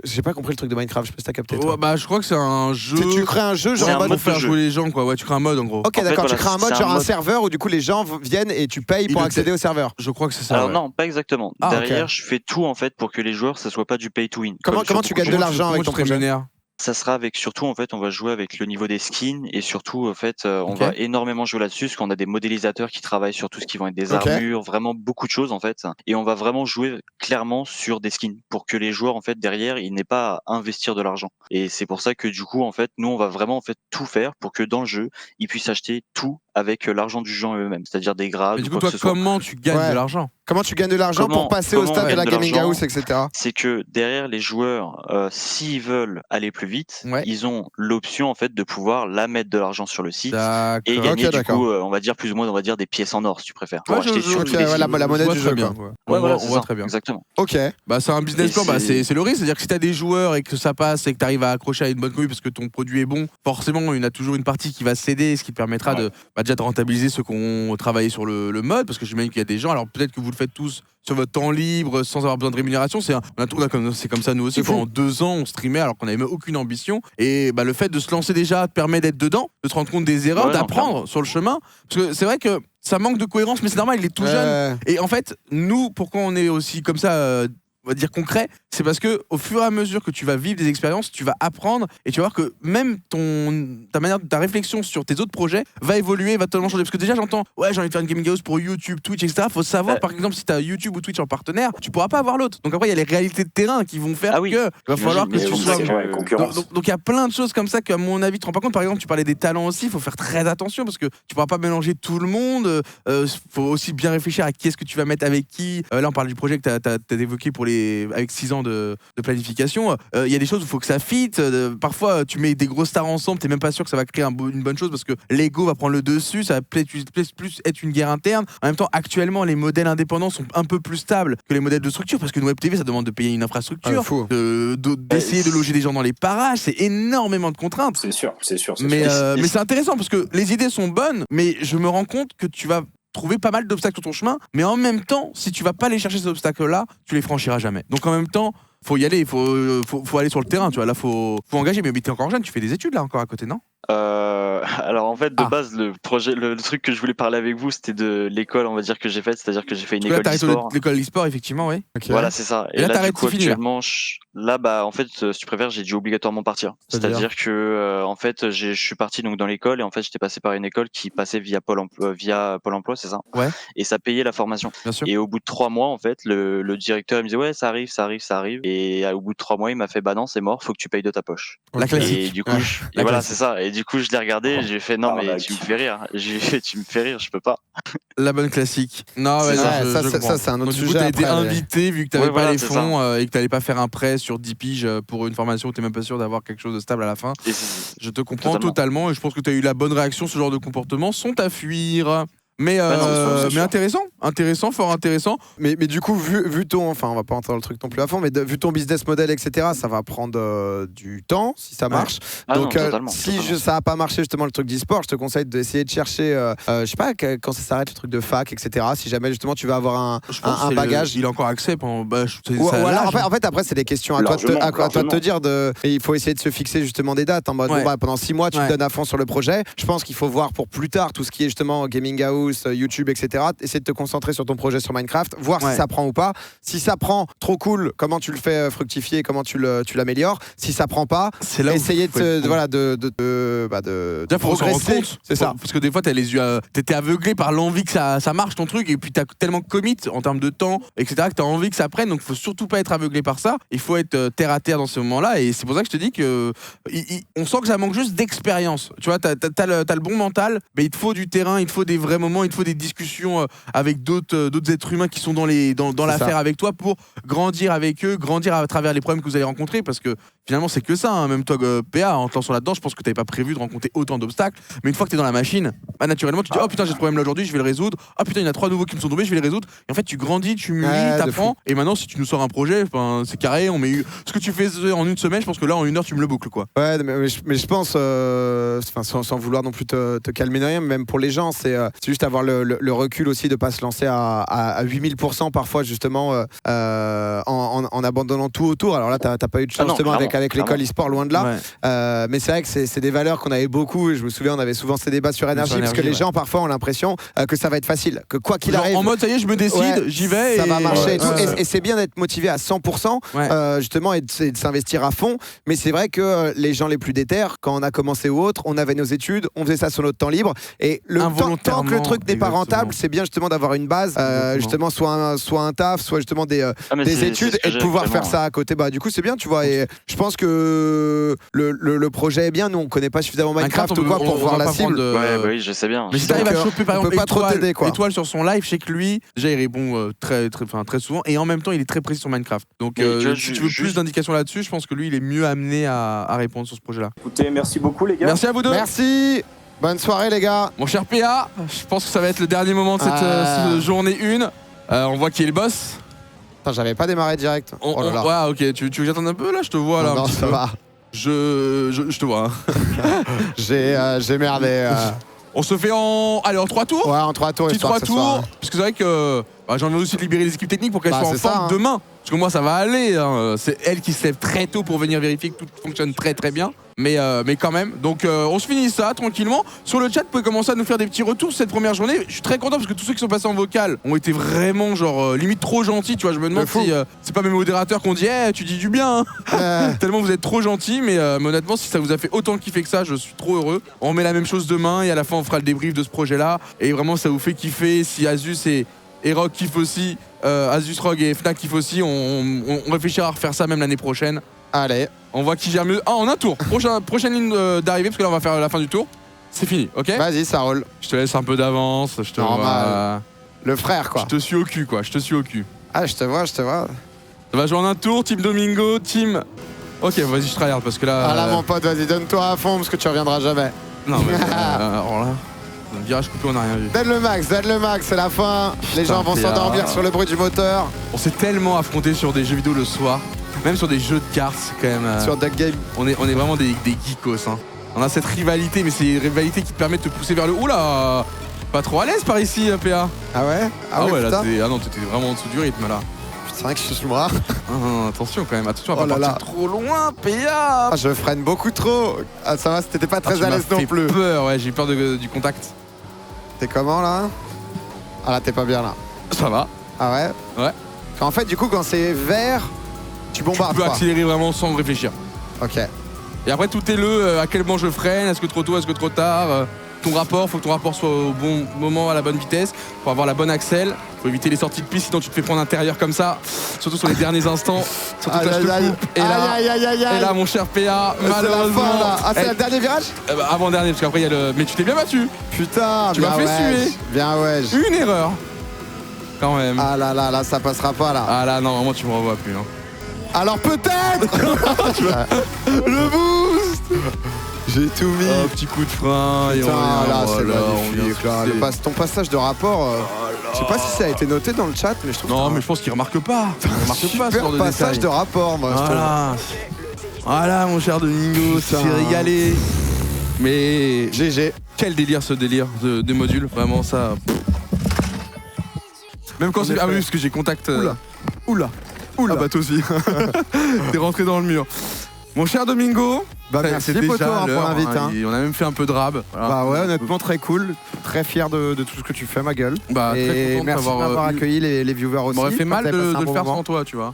J'ai pas compris le truc de Minecraft, je sais pas si t'as capté. toi. Ouais, bah, je crois que c'est un jeu. Tu crées un jeu, genre C'est en un mode. Pour mode faire de jeu. jouer les gens, quoi. Ouais, tu crées un mode en gros. Ok, En fait, d'accord, voilà, tu crées un mode, c'est un genre un mode- serveur où du coup les gens viennent et tu payes Il pour le accéder au serveur. Je crois que c'est ça. Alors ouais. non, pas exactement. Ah, ok. Derrière, je fais tout en fait pour que les joueurs, ça soit pas du pay to win. Comment Comme sur tu beaucoup gagnes de l'argent avec ton Comment tu te projet rémunères Ça sera avec surtout en fait, on va jouer avec le niveau des skins et surtout en fait, on va énormément jouer là-dessus parce qu'on a des modélisateurs qui travaillent sur tout ce qui vont être des armures, vraiment beaucoup de choses en fait. Et on va vraiment jouer clairement sur des skins pour que les joueurs en fait derrière, ils n'aient pas à investir de l'argent. Et c'est pour ça que du coup en fait, nous on va vraiment en fait tout faire pour que dans le jeu, ils puissent acheter tout avec l'argent du jeu eux-mêmes, c'est-à-dire des grades Mais ou du coup, quoi toi, que ce soit. comment tu gagnes de l'argent? Comment tu gagnes de l'argent pour passer au stade de la gaming house, etc. C'est que derrière les joueurs, s'ils veulent aller plus vite, Ouais. ils ont l'option en fait de pouvoir la mettre de l'argent sur le site D'accord. et gagner Ok, du d'accord. coup, on va dire plus ou moins, on va dire des pièces en or si tu préfères. Pour Ouais, acheter sur ok, tous les ouais, sites. la monnaie Je vois du très jeu, bien. quoi. Ouais. Ouais, voilà, on c'est voit ça, très bien. exactement. Ok. Bah, c'est un business Et plan, bah, c'est- c'est le risque. C'est-à-dire que si tu as des joueurs et que ça passe et que tu arrives à accrocher à une bonne commu parce que ton produit est bon, forcément, il y en a toujours une partie qui va céder, ce qui permettra de, déjà de rentabiliser ceux qui ont travaillé sur le mode. Parce que j'imagine qu'il y a des gens, alors peut-être que vous le faites tous sur votre temps libre sans avoir besoin de rémunération. C'est comme ça nous aussi. Pendant 2 ans, on streamait alors qu'on n'avait même aucune ambition. Et bah, le fait de se lancer déjà te permet d'être dedans, de te rendre compte des erreurs, Ouais, non, d'apprendre sur le chemin. Parce que c'est vrai que ça manque de cohérence, mais c'est normal, il est tout jeune. Et en fait, nous, pourquoi on est aussi comme ça, on va dire concret, c'est parce que au fur et à mesure que tu vas vivre des expériences, tu vas apprendre et tu vas voir que même ta réflexion sur tes autres projets va évoluer, va totalement changer. Parce que déjà j'entends, ouais, j'ai envie de faire une gaming house pour YouTube, Twitch, etc. Faut savoir, par exemple, si tu as YouTube ou Twitch en partenaire, tu pourras pas avoir l'autre. Donc après, il y a les réalités de terrain qui vont faire que il va falloir que tu sois. Donc il y a plein de choses comme ça qu'à mon avis, tu te rends pas compte. Par exemple, tu parlais des talents aussi, il faut faire très attention parce que tu pourras pas mélanger tout le monde. Faut aussi bien réfléchir à qui est-ce que tu vas mettre avec qui. Là, on parle du projet que tu as évoqué avec 6 ans de planification. Il y a des choses où il faut que ça fit. Parfois, tu mets des grosses stars ensemble, t'es même pas sûr que ça va créer une bonne chose parce que l'ego va prendre le dessus, ça va plus être une guerre interne. En même temps, actuellement, les modèles indépendants sont un peu plus stables que les modèles de structure parce qu'une web TV, ça demande de payer une infrastructure, d'essayer de loger des gens dans les parages, c'est énormément de contraintes. C'est sûr. Mais c'est intéressant parce que les idées sont bonnes, mais je me rends compte que tu vas trouver pas mal d'obstacles sur ton chemin, mais en même temps, si tu vas pas aller chercher ces obstacles-là, tu les franchiras jamais. Donc en même temps, faut y aller, faut aller sur le terrain, tu vois. Là, faut engager. Mais t'es encore jeune, tu fais des études là encore à côté, non? Alors en fait de base le projet, le truc que je voulais parler avec vous, c'était de l'école, on va dire que j'ai faite, c'est-à-dire que j'ai fait une école d'e-sport. L'école d'e-sport, effectivement, oui. Okay. Voilà, c'est ça. Et là du coup actuellement, là bah en fait, si tu préfères, j'ai dû obligatoirement partir. C'est-à-dire que en fait, je suis parti donc dans l'école et en fait j'étais passé par une école qui passait via Pôle Emploi, c'est ça. Ouais. Et ça payait la formation. Bien sûr. Et au bout de 3 mois, en fait, le directeur il me disait ouais ça arrive. Et au bout de 3 mois, il m'a fait bah non c'est mort, faut que tu payes de ta poche. La classique. Et du coup, voilà c'est ça. Et du coup je l'ai regardé. J'ai fait non mais tu me fais rire. Tu me fais rire, je peux pas. La bonne classique. Non, ouais, ça c'est un autre sujet. Du coup, t'as été après, invité vu que t'avais pas voilà, les c'est fonds et que t'allais pas faire un prêt sur 10 piges pour une formation où t'es même pas sûr d'avoir quelque chose de stable à la fin. Je te comprends totalement et je pense que t'as eu la bonne réaction. Ce genre de comportements sont à fuir. Mais intéressant, fort intéressant. Mais du coup, vu ton, enfin, on va pas entrer dans le truc non plus à fond, mais vu ton business model, etc., ça va prendre du temps si ça marche. Donc, si ça a pas marché justement le truc d'e-sport, je te conseille d'essayer de chercher, je sais pas quand ça s'arrête le truc de fac, etc. Si jamais justement tu vas avoir un bagage, il a encore accès pendant. Ou alors en fait après c'est des questions à toi de te dire et il faut essayer de se fixer justement des dates en mode pendant 6 mois tu te donnes à fond sur le projet. Je pense qu'il faut voir pour plus tard tout ce qui est justement gaming house, YouTube, etc. Essayer de te concentrer sur ton projet sur Minecraft, voir si ça prend ou pas. Si ça prend, trop cool, comment tu le fais fructifier, comment tu l'améliores. Si ça prend pas, essayer de progresser. C'est ça. Parce que des fois, t'as les yeux, t'étais aveuglé par l'envie que ça marche ton truc, et puis t'as tellement commit en termes de temps, etc., que t'as envie que ça prenne. Donc, faut surtout pas être aveuglé par ça. Il faut être terre à terre dans ce moment-là, et c'est pour ça que je te dis que on sent que ça manque juste d'expérience. Tu vois, t'as le bon mental, mais il te faut du terrain, il te faut des vrais moments, il te faut des discussions avec d'autres êtres humains qui sont dans l'affaire avec toi pour grandir avec eux, grandir à travers les problèmes que vous allez rencontrer, parce que finalement c'est que ça, hein. Même toi PA, en te lançant là-dedans, je pense que t'avais pas prévu de rencontrer autant d'obstacles, mais une fois que t'es dans la machine, naturellement tu dis oh putain j'ai ce problème là aujourd'hui, je vais le résoudre, oh putain il y en a 3 nouveaux qui me sont tombés, je vais les résoudre, et en fait tu grandis, tu mûris, t'apprends, et maintenant si tu nous sors un projet, c'est carré, on met ce que tu fais en une semaine, je pense que là en 1 heure tu me le boucles quoi. Ouais, mais je pense, sans vouloir non plus te calmer de rien, même pour les gens, c'est juste avoir le recul aussi de pas se lancé à 8000% parfois justement en abandonnant tout autour. Alors là, t'as pas eu de chance justement avec l'école e-sport, loin de là. Ouais. Mais c'est vrai que c'est des valeurs qu'on avait beaucoup. Et je me souviens, on avait souvent ces débats sur énergie parce que les gens parfois ont l'impression que ça va être facile, que quoi qu'il arrive. En mode, ça y est, je me décide, j'y vais. Ça va marcher. Ouais. Et c'est bien d'être motivé à 100%, justement, et de s'investir à fond. Mais c'est vrai que les gens les plus déter, quand on a commencé ou autre, on avait nos études, on faisait ça sur notre temps libre. Et tant que le truc n'est pas rentable, c'est bien justement d'avoir une base, justement, soit un taf, soit justement des études, et de pouvoir faire ça à côté. Bah, du coup, c'est bien, tu vois. Et je pense que le projet est bien. Nous, on connaît pas suffisamment Minecraft ou quoi pour voir la cible. Oui, je sais bien. Mais si t'arrives à choper par exemple Étoile sur son live, je sais que lui, déjà il répond très souvent, et en même temps il est très précis sur Minecraft. Donc si tu veux plus d'indications là-dessus, je pense que lui il est mieux amené à répondre sur ce projet-là. Écoutez, merci beaucoup les gars. Merci à vous deux. Merci. Bonne soirée les gars. Mon cher PA, je pense que ça va être le dernier moment de cette journée 1. On voit qui est le boss. Attends, j'avais pas démarré direct. Ouais, ok, tu veux que j'attende un peu là? Je te vois là. Non, ça va. Je te vois. J'ai merdé. On se fait en 3 tours. Ouais, en 3 tours. Petit 3 tours. Parce que c'est vrai que j'ai envie aussi de libérer les équipes techniques pour qu'elles soient en forme demain. Parce que moi ça va aller. C'est elle qui se lève très tôt pour venir vérifier que tout fonctionne très très bien. Mais quand même. Donc on se finit ça tranquillement. Sur le chat, vous pouvez commencer à nous faire des petits retours cette première journée. Je suis très content parce que tous ceux qui sont passés en vocal ont été vraiment genre limite trop gentils. Tu vois, je me demande si c'est pas mes modérateurs qu'on dit tu dis du bien. Tellement vous êtes trop gentils. Mais honnêtement, si ça vous a fait autant kiffer que ça, je suis trop heureux. On met la même chose demain et à la fin on fera le débrief de ce projet là. Et vraiment ça vous fait kiffer. Si Azus et Rock kiffent aussi, Azus, Rogue et Fnac kiffent aussi, on réfléchira à refaire ça même l'année prochaine. Allez. On voit qui gère mieux. Ah, on a un tour. Prochaine ligne d'arrivée, parce que là, on va faire la fin du tour. C'est fini, ok? Vas-y, ça roule. Je te laisse un peu d'avance. Je te vois. Le frère, quoi. Je te suis au cul, quoi. Je te suis au cul. Ah, je te vois. Ça va jouer en un tour, Team Domingo, Team... Ok, vas-y, je tryhard, parce que là... Ah là, mon pote, vas-y, donne-toi à fond, parce que tu reviendras jamais. Non, mais... alors là... Un virage coupé, on n'a rien vu. Donne le max, c'est la fin. Les gens vont s'endormir sur le bruit du moteur. On s'est tellement affronté sur des jeux vidéo le soir. Même sur des jeux de cartes, c'est quand même... Sur Duck Game. On est vraiment des geekos, hein. On a cette rivalité, mais c'est une rivalité qui te permet de te pousser vers le... Oula, pas trop à l'aise par ici, PA. Ah ouais? Ah ouais, là, non, t'étais vraiment en dessous du rythme, là. C'est vrai que je suis sous le bras. Attention quand même, attention à pas partir trop loin, PA. Ah, je freine beaucoup trop. Ah, ça va, t'étais pas très à l'aise non plus. J'ai peur, ouais, j'ai eu peur du contact. T'es comment, là? Ah là, t'es pas bien, là. Ça va. Ah ouais? Ouais. En fait, du coup, quand c'est vert, tu bombardes. Tu peux accélérer vraiment sans réfléchir. Ok. Et après, tout est à quel moment je freine, est-ce que trop tôt, est-ce que trop tard. Ton rapport, faut que ton rapport soit au bon moment, à la bonne vitesse, pour avoir la bonne axelle. Faut éviter les sorties de piste, sinon tu te fais prendre intérieur comme ça, surtout sur les derniers instants. Surtout que je te coupe. Et là, mon cher PA, malheureusement. C'est le dernier virage? Avant-dernier, parce qu'après il y a le. Mais tu t'es bien battu. Putain, tu m'as fait suer. Bien ouais. Une erreur. Quand même. Ah là, ça passera pas là. Ah là, non, vraiment tu me revois plus. Hein. Alors peut-être. Le boost. J'ai tout mis. Oh, petit coup de frein. Putain, là, c'est magnifique. Là. Ton passage de rapport, je sais pas si ça a été noté dans le chat, mais je trouve. Non, mais je pense qu'il remarque pas. Il remarque pas ce genre de passage de rapport, moi. Voilà, mon cher Domingo, c'est régalé. Mais GG. Quel délire ce délire de modules, vraiment ça. Même quand c'est. Ah oui, parce que j'ai contact. Oula. Ah bah toi aussi. T'es rentré dans le mur. Mon cher Domingo, merci poto pour l'invite. On a même fait un peu de rab. Voilà. Bah ouais, honnêtement très cool. Très fier de tout ce que tu fais, ma gueule. Bah, et très content merci d'avoir accueilli les viewers aussi. Ça m'aurait fait mal de le faire sans toi, tu vois.